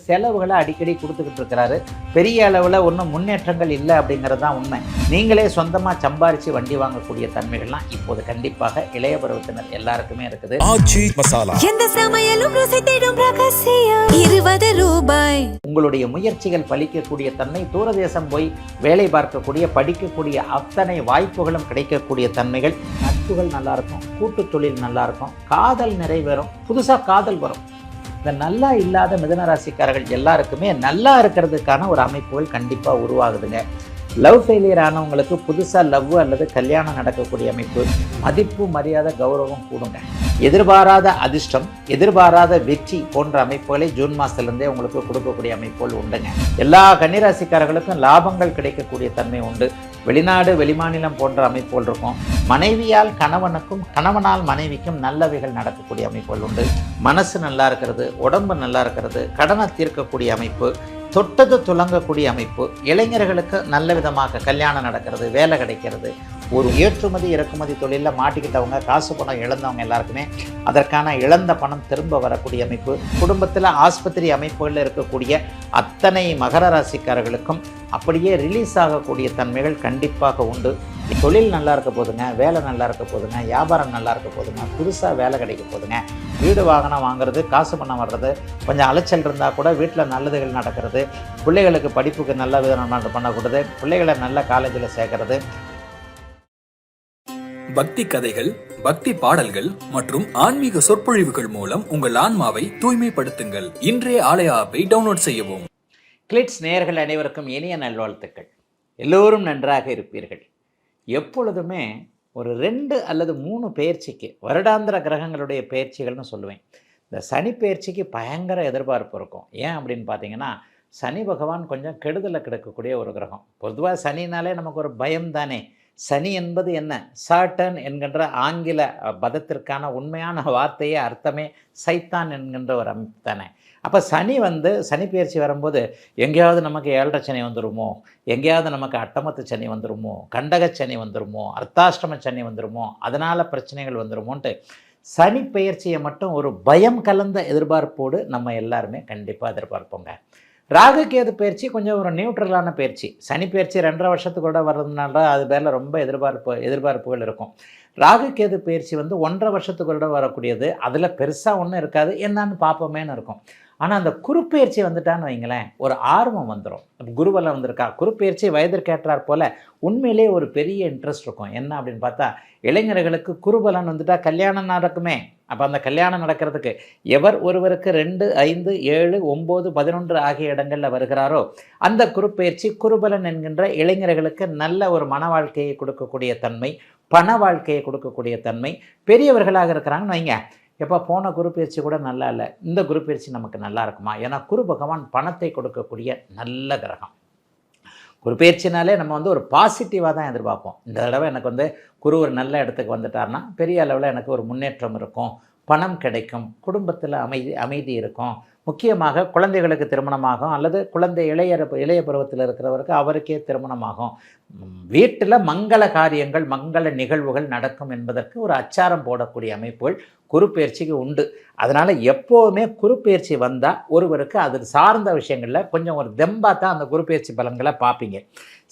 செலவுகளை அடிக்கடி கொடுத்துக்கிட்டு இருக்கிறாரு. பெரிய அளவில் ஒன்றும் முன்னேற்றங்கள் இல்லை அப்படிங்கிறது தான் உண்மை. நீங்களே சொந்தமாக சம்பாரித்து வண்டி வாங்கக்கூடிய தன்மைகள்லாம் இப்போது கண்டிப்பாக இளைய பருவத்தினர் எல்லாருக்குமே இருக்குது. ஆச்சி மசாலா எந்த சமையலும் ருசி தேடும் ரகசியம் 20 ரூபாய். உங்களுடைய முயற்சிகள் பலிக்கக்கூடிய தன்மை, தூரதேசம் போய் வேலை பார்க்கக்கூடிய படிக்கக்கூடிய அத்தனை வாய்ப்புகளும் கிடைக்கக்கூடிய தன்மைகள், நட்புகள் நல்லா இருக்கும், கூட்டு தொழில் நல்லா இருக்கும், காதல் நிறைவேறும், புதுசாக காதல் வரும். இந்த நல்லா இல்லாத மிதுனராசிக்காரர்கள் எல்லாருக்குமே நல்லா இருக்கிறதுக்கான ஒரு அமைப்புகள் கண்டிப்பாக உருவாகுதுங்க. லவ் ஃபெயிலியர் ஆனவங்களுக்கு புதுசாக லவ் அல்லது கல்யாணம் நடக்கக்கூடிய அமைப்பு, மதிப்பு மரியாதை கௌரவம் கூடுங்க. எதிர்பாராத அதிர்ஷ்டம், எதிர்பாராத வெற்றி போன்ற அமைப்புகளை ஜூன் மாதத்துலேருந்தே உங்களுக்கு கொடுக்கக்கூடிய அமைப்புகள் உண்டுங்க. எல்லா கன்னிராசிக்காரர்களுக்கும் லாபங்கள் கிடைக்கக்கூடிய தன்மை உண்டு. வெளிநாடு வெளிமாநிலம் போன்ற அமைப்புகள் இருக்கும். மனைவியால் கணவனுக்கும் கணவனால் மனைவிக்கும் நல்லவைகள் நடக்கக்கூடிய அமைப்புகள் உண்டு. மனசு நல்லா இருக்கிறது, உடம்பு நல்லா இருக்கிறது, கடனை தீர்க்கக்கூடிய அமைப்பு, தொட்டது துலங்கக்கூடிய அமைப்பு, இளைஞர்களுக்கு நல்ல விதமாக கல்யாணம் நடக்கிறது, வேலை கிடைக்கிறது. ஒரு ஏற்றுமதி இறக்குமதி தொழிலில் மாட்டிக்கிட்டவங்க, காசு பணம் இழந்தவங்க எல்லாருக்குமே அதற்கான இழந்த பணம் திரும்ப வரக்கூடிய அமைப்பு. குடும்பத்தில் ஆஸ்பத்திரி அமைப்புகளில் இருக்கக்கூடிய அத்தனை மகர ராசிக்காரர்களுக்கும் அப்படியே ரிலீஸ் ஆகக்கூடிய தன்மைகள் கண்டிப்பாக உண்டு. தொழில் நல்லா இருக்க போதுங்க, வேலை நல்லா இருக்க போதுங்க, வியாபாரம் நல்லா இருக்க போதுங்க, புதுசாக வேலை கிடைக்க போதுங்க, வீடு வாகனம் வாங்குறது, காசு பணம் வர்றது, கொஞ்சம் அலைச்சல் இருந்தால் கூட வீட்டில் நல்லதுகள் நடக்கிறது, பிள்ளைகளுக்கு படிப்புக்கு நல்ல விதம் பண்ணக்கூடாது, பிள்ளைகளை நல்ல காலேஜில் சேர்க்கறது. பக்தி கதைகள், பக்தி பாடல்கள் மற்றும் ஆன்மீக சொற்பொழிவுகள் மூலம் உங்கள் ஆன்மாவை தூய்மைப்படுத்துங்கள். இன்றைய ஆலய ஆப்பை டவுன்லோட் செய்யவும். கிளிட்ஸ் நேயர்கள் அனைவருக்கும் இனிய நல்வாழ்த்துக்கள். எல்லோரும் நன்றாக இருப்பீர்கள். எப்பொழுதுமே ஒரு 2 அல்லது 3 பெயர்ச்சிக்கு, வருடாந்திர கிரகங்களுடைய பெயர்ச்சிகள்னு சொல்லுவேன். இந்த சனி பெயர்ச்சிக்கு பயங்கர எதிர்பார்ப்பு இருக்கும். ஏன் அப்படின்னு பார்த்தீங்கன்னா, சனி பகவான் கொஞ்சம் கெடுதலை கிடக்கக்கூடிய ஒரு கிரகம். பொதுவாக சனினாலே நமக்கு ஒரு பயம் தானே. சனி என்பது என்ன? சாட்டன் என்கின்ற ஆங்கில பதத்திற்கான உண்மையான வார்த்தையே அர்த்தமே சைத்தான் என்கின்ற ஒரு அமைப்பு தானே. அப்போ சனி பெயர்ச்சி வரும்போது எங்கேயாவது நமக்கு 7.5 சனி வந்துடுமோ, எங்கேயாவது நமக்கு அட்டமத்து சனி வந்துடுமோ, கண்டக சனி வந்துடுமோ, அர்த்தாஷ்டம சனி வந்துடுமோ, அதனால் பிரச்சனைகள் வந்துடுமோன்ட்டு சனி பெயர்ச்சியை மட்டும் ஒரு பயம் கலந்த எதிர்பார்ப்போடு நம்ம எல்லாருமே கண்டிப்பாக எதிர்பார்ப்போங்க. ராகு கேது பயிற்சி கொஞ்சம் ஒரு நியூட்ரலான பயிற்சி. சனி பயிற்சி 2.5 வருஷத்துக்கு கூட வர்றதுனால அது பேரில் ரொம்ப எதிர்பார்ப்புகள் இருக்கும். ராகு கேது பயிற்சி 1.5 வருஷத்துக்கு கூட வரக்கூடியது. அதில் பெருசாக ஒன்றும் இருக்காது, என்னன்னு பார்ப்போமேன்னு இருக்கும். ஆனால் அந்த குருப்பெயர்ச்சி வந்துட்டான்னு வைங்களேன், ஒரு ஆர்வம் வந்துடும். குருவெல்லாம் வந்திருக்கா, குருப்பெயர்ச்சி வயதிற்கேற்றார் போல் உண்மையிலே ஒரு பெரிய இன்ட்ரெஸ்ட் இருக்கும். என்ன அப்படின்னு பார்த்தா, இளைஞர்களுக்கு குருபலன் வந்துட்டால் கல்யாணம் நடக்குமே. அப்போ அந்த கல்யாணம் நடக்கிறதுக்கு எவர் ஒருவருக்கு 2, 5, 7, 9, 11 ஆகிய இடங்களில் வருகிறாரோ அந்த குருப்பெயர்ச்சி குருபலன் என்கின்ற இளைஞர்களுக்கு நல்ல ஒரு மன வாழ்க்கையை கொடுக்கக்கூடிய தன்மை, பண வாழ்க்கையை கொடுக்கக்கூடிய தன்மை. பெரியவர்களாக இருக்கிறாங்கன்னு வைங்க, எப்போ போன குருப்பெயர்ச்சி கூட நல்லா இல்லை, இந்த குருப்பெயர்ச்சி நமக்கு நல்லா இருக்குமா? ஏன்னா குரு பகவான் பணத்தை கொடுக்கக்கூடிய நல்ல கிரகம். குருப்பெயர்ச்சினாலே நம்ம ஒரு பாசிட்டிவாக தான் எதிர்பார்ப்போம். இந்த தடவை எனக்கு குரு ஒரு நல்ல இடத்துக்கு வந்துட்டார்னா பெரிய அளவில் எனக்கு ஒரு முன்னேற்றம் இருக்கும், பணம் கிடைக்கும், குடும்பத்தில் அமைதி இருக்கும். முக்கியமாக குழந்தைகளுக்கு திருமணமாகும், அல்லது குழந்தை இளைய பருவத்தில் இருக்கிறவருக்கு அவருக்கே திருமணமாகும். வீட்டில் மங்கள காரியங்கள், மங்கள நிகழ்வுகள் நடக்கும் என்பதற்கு ஒரு அச்சாரம் போடக்கூடிய அமைப்புகள் குருப்பெயர்ச்சிக்கு உண்டு. அதனால் எப்போவுமே குருப்பெயர்ச்சி வந்தால் ஒருவருக்கு அது சார்ந்த விஷயங்களில் கொஞ்சம் ஒரு தெம்பாக தான் அந்த குருப்பெயர்ச்சி பலன்களை பார்ப்பீங்க.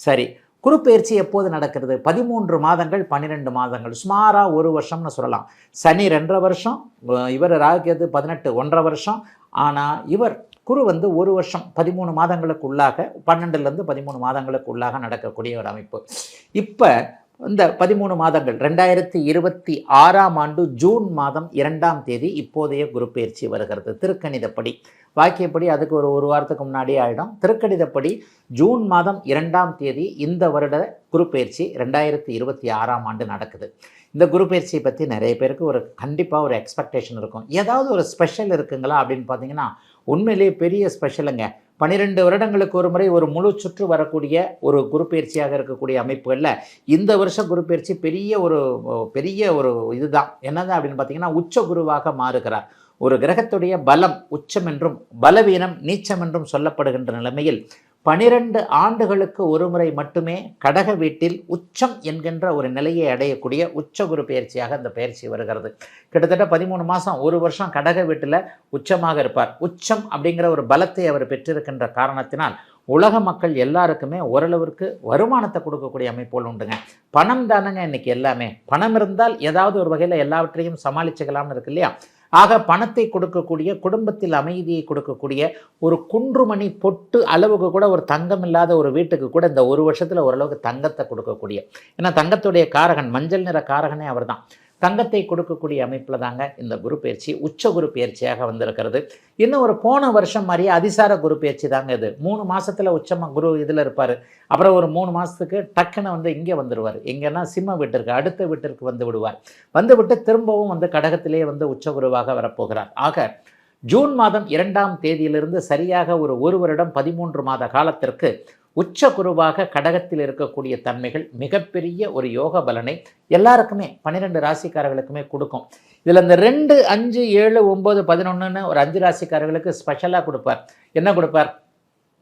சரி, குருப்பெயர்ச்சி எப்போது நடக்கிறது? 13 மாதங்கள் 12 மாதங்கள், சுமாராக 1 வருஷம்னு சொல்லலாம். சனி 2.5 வருஷம், இவர் ராகுகேது 18 1.5 வருஷம். ஆனால் இவர் குரு 1 வருஷம் 13 மாதங்களுக்குள்ளாக, 12லேருந்து 13 மாதங்களுக்குள்ளாக நடக்கக்கூடிய ஒரு அமைப்பு. இப்போ இந்த 13 மாதங்கள் 2026ஆம் ஆண்டு ஜூன் மாதம் 2ஆம் தேதி இப்போதைய குருப்பெயர்ச்சி வருகிறது. திருக்கணிதப்படி, வாக்கியப்படி அதுக்கு ஒரு வாரத்துக்கு முன்னாடியே ஆகிடும். திருக்கணிதப்படி ஜூன் மாதம் 2ஆம் தேதி இந்த வருட குருப்பெயர்ச்சி 2026ஆம் ஆண்டு நடக்குது. இந்த குருப்பெயர்ச்சியை பற்றி நிறைய பேருக்கு கண்டிப்பாக ஒரு எக்ஸ்பெக்டேஷன் இருக்கும். ஏதாவது ஒரு ஸ்பெஷல் இருக்குங்களா அப்படின்னு பார்த்தீங்கன்னா, உண்மையிலேயே பெரிய ஸ்பெஷலுங்க. 12 வருடங்களுக்கு ஒரு முறை ஒரு முழு சுற்று வரக்கூடிய ஒரு குருப்பெயர்ச்சியாக இருக்கக்கூடிய அமைப்புகளில் இந்த வருஷம் குருப்பெயர்ச்சி பெரிய ஒரு இதுதான். என்னதான் அப்படின்னு பார்த்தீங்கன்னா, உச்ச குருவாக மாறுகிறார். ஒரு கிரகத்துடைய பலம் உச்சம் என்றும் பலவீனம் நீச்சம் என்றும் சொல்லப்படுகின்ற நிலைமையில் 12 ஆண்டுகளுக்கு ஒரு முறை மட்டுமே கடக வீட்டில் உச்சம் என்கின்ற ஒரு நிலையை அடையக்கூடிய உச்ச குரு பயிற்சியாக இந்த பயிற்சி வருகிறது. கிட்டத்தட்ட 13 மாதம், ஒரு வருஷம் கடக வீட்டில் உச்சமாக இருப்பார். உச்சம் அப்படிங்கிற ஒரு பலத்தை அவர் பெற்றிருக்கின்ற காரணத்தினால் உலக மக்கள் எல்லாருக்குமே ஓரளவிற்கு வருமானத்தை கொடுக்கக்கூடிய அமைப்புகள் உண்டுங்க. பணம் தானங்க இன்னைக்கு எல்லாமே. பணம் இருந்தால் ஏதாவது ஒரு வகையில் எல்லாவற்றையும் சமாளிச்சுக்கலாம்னு இருக்கு இல்லையா? ஆக பணத்தை கொடுக்கக்கூடிய, குடும்பத்தில் அமைதியை கொடுக்கக்கூடிய, ஒரு குன்றுமணி பொட்டு அளவுக்கு கூட ஒரு தங்கம் இல்லாத ஒரு வீட்டுக்கு கூட இந்த ஒரு வருஷத்தில் ஓரளவுக்கு தங்கத்தை கொடுக்கக்கூடிய, ஏன்னா தங்கத்துடைய காரகன், மஞ்சள் நிற காரகனே அவர் தான், தங்கத்தை கொடுக்கக்கூடிய அமைப்பில் தாங்க இந்த குரு பயிற்சி உச்ச குரு பயிற்சியாக வந்திருக்கிறது. இன்னும் ஒரு போன வருஷம் மாதிரியே அதிசார குரு பயிற்சி தாங்க இது. 3 மாதத்தில் உச்சமாக குரு இதில் இருப்பார். அப்புறம் ஒரு 3 மாதத்துக்கு டக்குன்னு இங்கே வந்துடுவார். எங்கன்னா சிம்ம வீட்டிற்கு, அடுத்த வீட்டிற்கு வந்து விடுவார். வந்து விட்டு திரும்பவும் கடகத்திலே உச்ச குருவாக வரப்போகிறார். ஆக ஜூன் மாதம் 2ஆம் தேதியிலிருந்து சரியாக ஒரு வருடம் 13 மாத காலத்திற்கு உச்ச குருவாக கடகத்தில் இருக்கக்கூடிய தன்மைகள் மிகப்பெரிய ஒரு யோக பலனை எல்லாருக்குமே 12 ராசிக்காரர்களுக்குமே கொடுக்கும். இதில் இந்த 2, 5, 7, 9, 11ன்னு ஒரு 5 ராசிக்காரர்களுக்கு ஸ்பெஷலாக கொடுப்பார். என்ன கொடுப்பார்?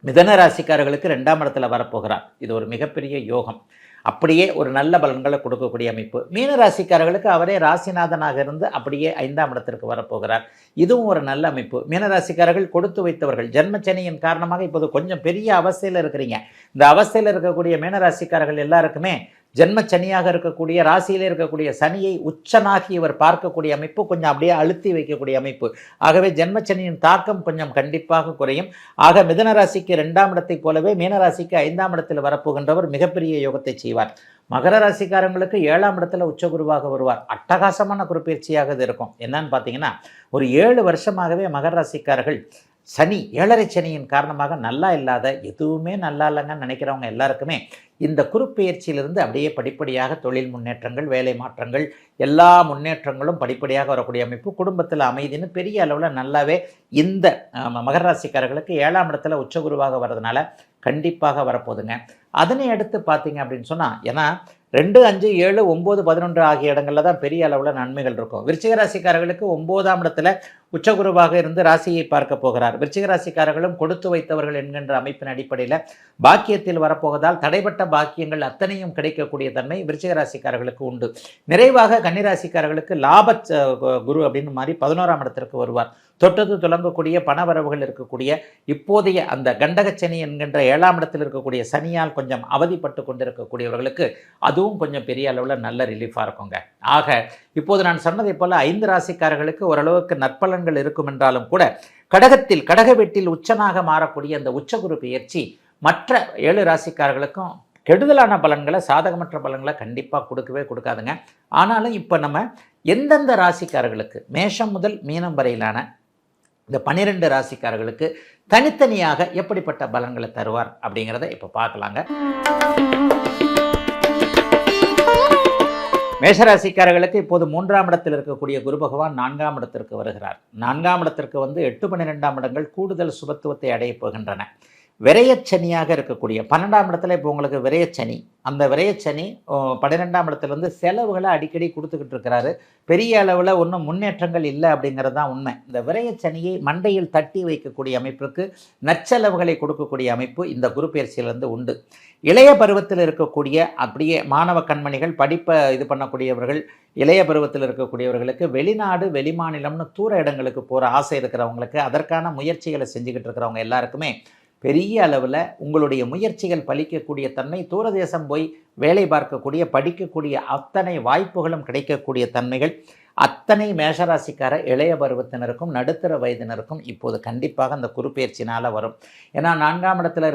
மிதன ராசிக்காரர்களுக்கு 2ஆம் இடத்துல வரப்போகிறார். இது ஒரு மிகப்பெரிய யோகம். அப்படியே ஒரு நல்ல பலன்களை கொடுக்கக்கூடிய அமைப்பு. மீன ராசிக்காரர்களுக்கு அவரே ராசிநாதனாக இருந்து அப்படியே 5ஆம் இடத்திற்கு வரப்போகிறார். இதுவும் ஒரு நல்ல அமைப்பு. மீனராசிக்காரர்கள் கொடுத்து வைத்தவர்கள். ஜென்மச்சனியின் காரணமாக இப்போது கொஞ்சம் பெரிய அவஸ்தையில் இருக்கிறீங்க. இந்த அவஸ்தையில் இருக்கக்கூடிய மீனராசிக்காரர்கள் எல்லாருக்குமே ஜென்மச்சனியாக இருக்கக்கூடிய, ராசியிலே இருக்கக்கூடிய சனியை உச்சனாகி இவர் பார்க்கக்கூடிய அமைப்பு, கொஞ்சம் அப்படியே அழுத்தி வைக்கக்கூடிய அமைப்பு. ஆகவே ஜென்மச்சனியின் தாக்கம் கொஞ்சம் கண்டிப்பாக குறையும். ஆக மிதன ராசிக்கு 2ஆம் இடத்தை போலவே மீனராசிக்கு 5ஆம் இடத்தில் வரப்போகின்றவர் மிகப்பெரிய யோகத்தை செய்வார். மகர ராசிக்காரங்களுக்கு 7ஆம் இடத்துல உச்சகுருவாக வருவார். அட்டகாசமான குருப்பெயர்ச்சியாக இது இருக்கும். என்னன்னு பார்த்தீங்கன்னா, ஒரு 7 வருஷமாகவே மகர ராசிக்காரர்கள் சனி, 7.5 சனியின் காரணமாக நல்லா இல்லாத, எதுவுமே நல்லா இல்லைங்கன்னு நினைக்கிறவங்க எல்லாருக்குமே இந்த குருப்பெயர்ச்சியிலிருந்து அப்படியே படிப்படியாக தொழில் முன்னேற்றங்கள், வேலை மாற்றங்கள், எல்லா முன்னேற்றங்களும் படிப்படியாக வரக்கூடிய அமைப்பு. குடும்பத்தில் அமைதின்னு பெரிய அளவில் நல்லாவே இந்த மகர ராசிக்காரர்களுக்கு 7ஆம் இடத்துல உச்சகுருவாக வர்றதுனால கண்டிப்பாக வரப்போகுதுங்க. அதனை அடுத்து பார்த்தீங்க அப்படின்னு சொன்னால், ஏன்னா 2, 5, 7, 9, 11 ஆகிய இடங்களில் தான் பெரிய அளவில் நன்மைகள் இருக்கும். விருச்சிக ராசிக்காரர்களுக்கு 9ஆம் இடத்துல உச்சகுருவாக இருந்து ராசியை பார்க்க போகிறார். விருச்சிக ராசிக்காரர்களும் கொடுத்து வைத்தவர்கள் என்கின்ற அமைப்பின் அடிப்படையில் பாக்கியத்தில் வரப்போவதால் தடைப்பட்ட பாக்கியங்கள் அத்தனையும் கிடைக்கக்கூடிய தன்மை விருச்சிக ராசிக்காரர்களுக்கு உண்டு. நிறைவாக கன்னிராசிக்காரர்களுக்கு லாப குரு அப்படின்னு மாதிரி 11ஆம் இடத்திற்கு வருவார். தொட்டது துலங்கக்கூடிய பணவரவுகள் இருக்கக்கூடிய, இப்போதைய அந்த கண்டகச்சனி என்கின்ற 7ஆம் இடத்தில் இருக்கக்கூடிய சனியால் கொஞ்சம் அவதிப்பட்டு கொண்டிருக்கக்கூடியவர்களுக்கு அதுவும் கொஞ்சம் பெரிய அளவில் நல்ல ரிலீஃபாக இருக்குங்க. ஆக இப்போது நான் சொன்னதை போல் 5 ராசிக்காரர்களுக்கு ஓரளவுக்கு நற்பலன்கள் இருக்கும் என்றாலும் கூட, கடகத்தில் கடக வீட்டில் உச்சனாக மாறக்கூடிய அந்த உச்சகுரு பெயர்ச்சி மற்ற 7 ராசிக்காரர்களுக்கும் கெடுதலான பலன்களை, சாதகமற்ற பலன்களை கண்டிப்பாக கொடுக்கவே கொடுக்காதுங்க. ஆனாலும் இப்போ நம்ம எந்தெந்த ராசிக்காரர்களுக்கு, மேஷம் முதல் மீனம் வரையிலான இந்த 12 ராசிக்காரர்களுக்கு தனித்தனியாக எப்படிப்பட்ட பலன்களை தருவார் அப்படிங்கிறத இப்போ பார்க்கலாங்க. மேஷராசிக்காரர்களுக்கு இப்போது 3ஆம் இடத்தில் இருக்கக்கூடிய குரு பகவான் 4ஆம் இடத்திற்கு வருகிறார். 4ஆம் இடத்திற்கு 8, 12ஆம் இடங்கள் கூடுதல் சுபத்துவத்தை அடையப் போகின்றன. விரயச்சனியாக இருக்கக்கூடிய 12ஆம் இடத்துல இப்போ உங்களுக்கு விரயச்சனி, அந்த விரயச்சனி 12ஆம் இடத்துலேருந்து செலவுகளை அடிக்கடி கொடுத்துக்கிட்டு இருக்கிறாரு. பெரிய அளவில் ஒன்றும் முன்னேற்றங்கள் இல்லை அப்படிங்கிறது தான் உண்மை. இந்த விரயச்சனியை மண்டையில் தட்டி வைக்கக்கூடிய அமைப்பிற்கு நற்செலவுகளை கொடுக்கக்கூடிய அமைப்பு இந்த குரு பயிற்சியிலிருந்து உண்டு. இளைய பருவத்தில் இருக்கக்கூடிய அப்படியே மாணவ கண்மணிகள், படிப்பை இது பண்ணக்கூடியவர்கள், இளைய பருவத்தில் இருக்கக்கூடியவர்களுக்கு வெளிநாடு, வெளிமாநிலம்னு தூர இடங்களுக்கு போகிற ஆசை இருக்கிறவங்களுக்கு, அதற்கான முயற்சிகளை செஞ்சுக்கிட்டு இருக்கிறவங்க எல்லாருக்குமே பெரிய அளவில் உங்களுடைய முயற்சிகள் பலிக்கக்கூடிய தன்மை, தூரதேசம் போய் வேலை பார்க்கக்கூடிய, படிக்கக்கூடிய அத்தனை வாய்ப்புகளும் கிடைக்கக்கூடிய தன்மைகள் அத்தனை மேஷராசிக்கார இளைய பருவத்தினருக்கும் நடுத்தர வயதினருக்கும் இப்போது கண்டிப்பாக அந்த குரு பயிற்சினால் வரும். ஏன்னா 4ஆம் இடத்துல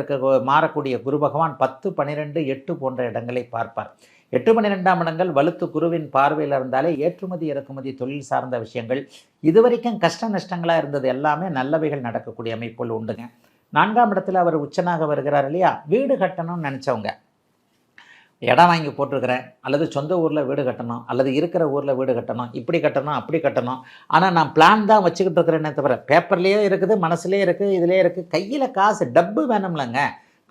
மாறக்கூடிய குரு பகவான் 10, 12, 8 போன்ற இடங்களை பார்ப்பார். 8, 12ஆம் இடங்கள் வலுத்து குருவின் பார்வையில் இருந்தாலே ஏற்றுமதி இறக்குமதி தொழில் சார்ந்த விஷயங்கள், இதுவரைக்கும் கஷ்ட நஷ்டங்களாக இருந்தது எல்லாமே நல்லவைகள் நடக்கக்கூடிய அமைப்புகள் உண்டுங்க. 4ஆம் இடத்துல அவர் உச்சனாக வருகிறார் இல்லையா? வீடு கட்டணும்னு நினச்சவங்க, இடம் வாங்கி போட்டிருக்கிறேன், அல்லது சொந்த ஊரில் வீடு கட்டணும், அல்லது இருக்கிற ஊரில் வீடு கட்டணும், இப்படி கட்டணும், அப்படி கட்டணும், ஆனால் நான் பிளான் தான் வச்சுக்கிட்டு இருக்கிறேன்னே தவிர, பேப்பர்லேயே இருக்குது, மனசுலேயே இருக்குது, இதிலே இருக்குது, கையில் காசு டப்பு வேணும்லங்க,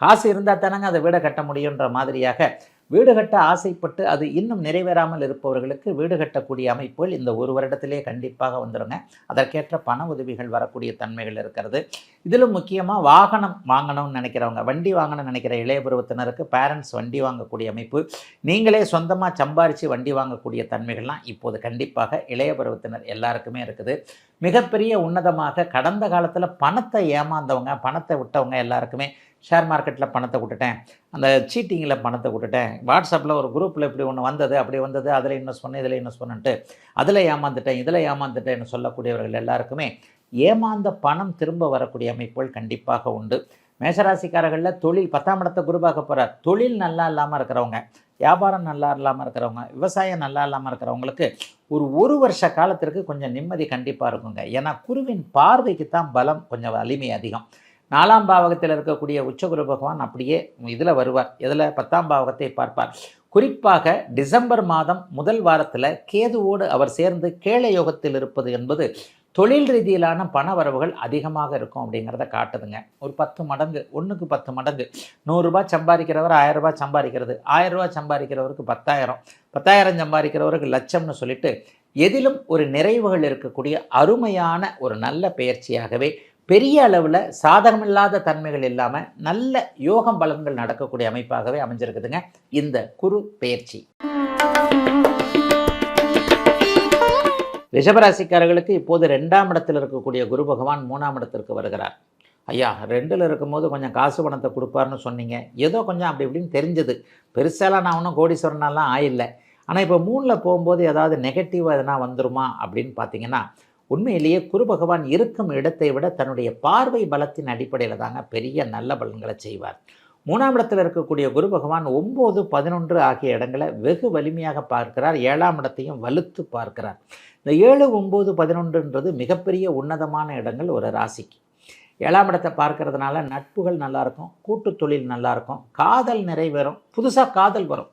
காசு இருந்தால் தானங்க அதை வீடை கட்ட முடியுன்ற மாதிரியாக வீடு கட்ட ஆசைப்பட்டு அது இன்னும் நிறைவேறாமல் இருப்பவர்களுக்கு வீடு கட்டக்கூடிய அமைப்புகள் இந்த ஒரு வருடத்திலே கண்டிப்பாக வந்துடுங்க. அதற்கேற்ற பண உதவிகள் வரக்கூடிய தன்மைகள் இருக்கிறது. இதிலும் முக்கியமாக வாகனம் வாங்கணும்னு நினைக்கிறவங்க, வண்டி வாங்கணும்னு நினைக்கிற இளைய பருவத்தினருக்கு பேரண்ட்ஸ் வண்டி வாங்கக்கூடிய அமைப்பு, நீங்களே சொந்தமாக சம்பாரித்து வண்டி வாங்கக்கூடிய தன்மைகள்லாம் இப்போது கண்டிப்பாக இளைய பருவத்தினர் எல்லாருக்குமே இருக்குது. மிகப்பெரிய உன்னதமாக கடந்த காலத்தில் பணத்தை ஏமாந்தவங்க, பணத்தை விட்டவங்க எல்லாருக்குமே ஷேர் மார்க்கெட்டில் பணத்தை விட்டுட்டேன், அந்த சீட்டிங்கில் பணத்தை விட்டுட்டேன், வாட்ஸ்அப்பில் ஒரு குரூப்பில் இப்படி ஒன்று வந்தது, அப்படி வந்தது, அதில் இன்வெஸ்ட் பண்ணு, இதில் இன்வெஸ்ட் பண்ணிட்டு அதில் ஏமாந்துட்டேன், இதில் ஏமாந்துட்டேன்னு சொல்லக்கூடியவர்கள் எல்லாருக்குமே ஏமாந்த பணம் திரும்ப வரக்கூடிய அமைப்புகள் கண்டிப்பாக உண்டு. மேஷராசிக்காரர்களில் தொழில் 10ஆம் இடத்தை குரு பார்க்க போகிறார். தொழில் நல்லா இல்லாமல் இருக்கிறவங்க, வியாபாரம் நல்லா இல்லாமல் இருக்கிறவங்க, விவசாயம் நல்லா இல்லாமல் இருக்கிறவங்களுக்கு ஒரு வருஷ காலத்திற்கு கொஞ்சம் நிம்மதி கண்டிப்பாக இருக்குங்க. ஏன்னா குருவின் பார்வைக்கு தான் பலம், கொஞ்சம் வலிமை அதிகம். 4ஆம் பாவகத்தில் இருக்கக்கூடிய உச்சகுரு பகவான் அப்படியே இதில் வருவார். இதில் 10ஆம் பாவகத்தை பார்ப்பார். குறிப்பாக டிசம்பர் மாதம் முதல் வாரத்தில் கேதுவோடு அவர் சேர்ந்து கேள யோகத்தில் இருப்பது என்பது தொழில் ரீதியிலான பண வரவுகள் அதிகமாக இருக்கும் அப்படிங்கிறத காட்டுதுங்க. ஒரு 10 மடங்கு, 1க்கு 10 மடங்கு. 100 ரூபாய் சம்பாதிக்கிறவர் 1000 ரூபாய் சம்பாதிக்கிறது, 1000 ரூபாய் சம்பாதிக்கிறவருக்கு 10,000, 10,000 சம்பாதிக்கிறவருக்கு லட்சம்னு சொல்லிட்டு எதிலும் ஒரு நிறைவுகள் இருக்கக்கூடிய அருமையான ஒரு நல்ல பயிற்சியாகவே, பெரிய அளவில் சாதகமில்லாத தன்மைகள் இல்லாமல் நல்ல யோகம் பலன்கள் நடக்கக்கூடிய அமைப்பாகவே அமைஞ்சிருக்குதுங்க இந்த குரு பெயர்ச்சி. ரிஷபராசிக்காரர்களுக்கு இப்போது 2ஆம் இடத்தில் இருக்கக்கூடிய குரு பகவான் 3ஆம் இடத்திற்கு வருகிறார். ஐயா 2ல் இருக்கும்போது கொஞ்சம் காசு பணத்தை கொடுப்பார்னு சொன்னீங்க, ஏதோ கொஞ்சம் அப்படி இப்படின்னு தெரிஞ்சது, பெருசாலாம் நான் ஒன்றும் கோடீஸ்வரனாலாம் ஆயில்லை. ஆனால் இப்போ 3ல் போகும்போது ஏதாவது நெகட்டிவாக எதனா வந்துருமா அப்படின்னு பார்த்தீங்கன்னா, உண்மையிலேயே குரு பகவான் இருக்கும் இடத்தை விட தன்னுடைய பார்வை பலத்தின் அடிப்படையில் தாங்க பெரிய நல்ல பலன்களை செய்வார். 3ஆம் இடத்தில் இருக்கக்கூடிய குரு பகவான் 9, 11 ஆகிய இடங்களை வெகு வலிமையாக பார்க்கிறார். 7ஆம் இடத்தையும் வலுத்து பார்க்கிறார். இந்த 7, 9, 11ன்றது மிகப்பெரிய உன்னதமான இடங்கள் ஒரு ராசிக்கு. 7ஆம் இடத்தை பார்க்கறதுனால நட்புகள் நல்லாயிருக்கும், கூட்டு தொழில் நல்லாயிருக்கும், காதல் நிறைவேறும், புதுசாக காதல் வரும்.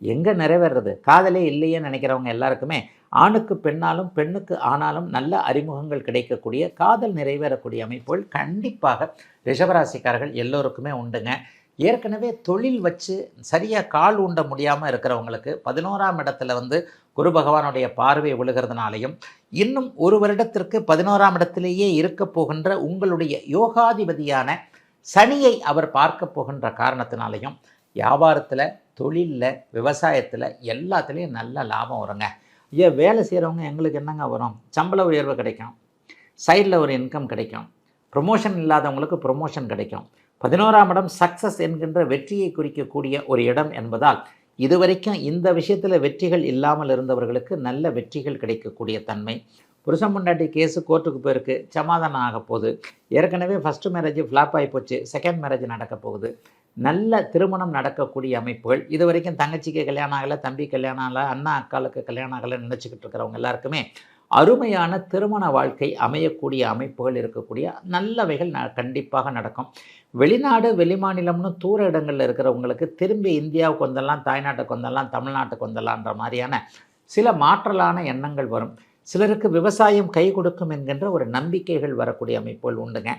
எங்கே நிறைவேறது? காதலே இல்லையே நினைக்கிறவங்க எல்லாருக்குமே ஆணுக்கு பெண்ணாலும் பெண்ணுக்கு ஆனாலும் நல்ல அறிமுகங்கள் கிடைக்கக்கூடிய, காதல் நிறைவேறக்கூடிய அமைப்புகள் கண்டிப்பாக ரிஷபராசிக்காரர்கள் எல்லோருக்குமே உண்டுங்க. ஏற்கனவே தொழில் வச்சு சரியாக கால் ஊண்ட முடியாமல் இருக்கிறவங்களுக்கு 11ஆம் இடத்துல குரு பகவானுடைய பார்வை விழுகிறதுனாலையும், இன்னும் ஒரு வருடத்திற்கு 11ஆம் இடத்திலேயே இருக்க போகின்ற உங்களுடைய யோகாதிபதியான சனியை அவர் பார்க்க போகின்ற காரணத்தினாலையும் வியாபாரத்தில், தொழிலில், விவசாயத்தில் எல்லாத்துலேயும் நல்ல லாபம் வருங்க. ஏன் வேலை செய்கிறவங்க எங்களுக்கு என்னங்க வரும்? சம்பள உயர்வு கிடைக்கும், சைடில் ஒரு இன்கம் கிடைக்கும், ப்ரொமோஷன் இல்லாதவங்களுக்கு ப்ரொமோஷன் கிடைக்கும். 11ஆம் இடம் சக்ஸஸ் என்கின்ற வெற்றியை குறிக்கக்கூடிய ஒரு இடம் என்பதால் இதுவரைக்கும் இந்த விஷயத்தில் வெற்றிகள் இல்லாமல் இருந்தவர்களுக்கு நல்ல வெற்றிகள் கிடைக்கக்கூடிய தன்மை. புருஷன் பொண்டாட்டி கேஸு கோர்ட்டுக்கு போயிருக்கு, சமாதானம் ஆக போகுது. ஏற்கனவே ஃபஸ்ட்டு மேரேஜ் ஃப்ளாப் ஆகி போச்சு, செகண்ட் மேரேஜ் நடக்க போகுது. நல்ல திருமணம் நடக்கக்கூடிய அமைப்புகள். இது வரைக்கும் தங்கச்சிக்கு கல்யாணம் ஆகலை, தம்பி கல்யாணம் ஆகலை, அண்ணா அக்காளுக்கு கல்யாணம் ஆகலை நினச்சிக்கிட்டு இருக்கிறவங்க எல்லாருக்குமே அருமையான திருமண வாழ்க்கை அமையக்கூடிய அமைப்புகள் இருக்கக்கூடிய நல்லவைகள் கண்டிப்பாக நடக்கும். வெளிநாடு வெளிமாநிலம்னு தூர இடங்களில் இருக்கிறவங்களுக்கு திரும்பி இந்தியாவுக்கு வந்துடலாம், தாய்நாட்டுக்கு வந்துடலாம், தமிழ்நாட்டுக்கு வந்துடலான்ற மாதிரியான சில மாற்றலான எண்ணங்கள் வரும். சிலருக்கு விவசாயம் கை கொடுக்கும் என்கின்ற ஒரு நம்பிக்கைகள் வரக்கூடிய அமைப்புகள் உண்டுங்க.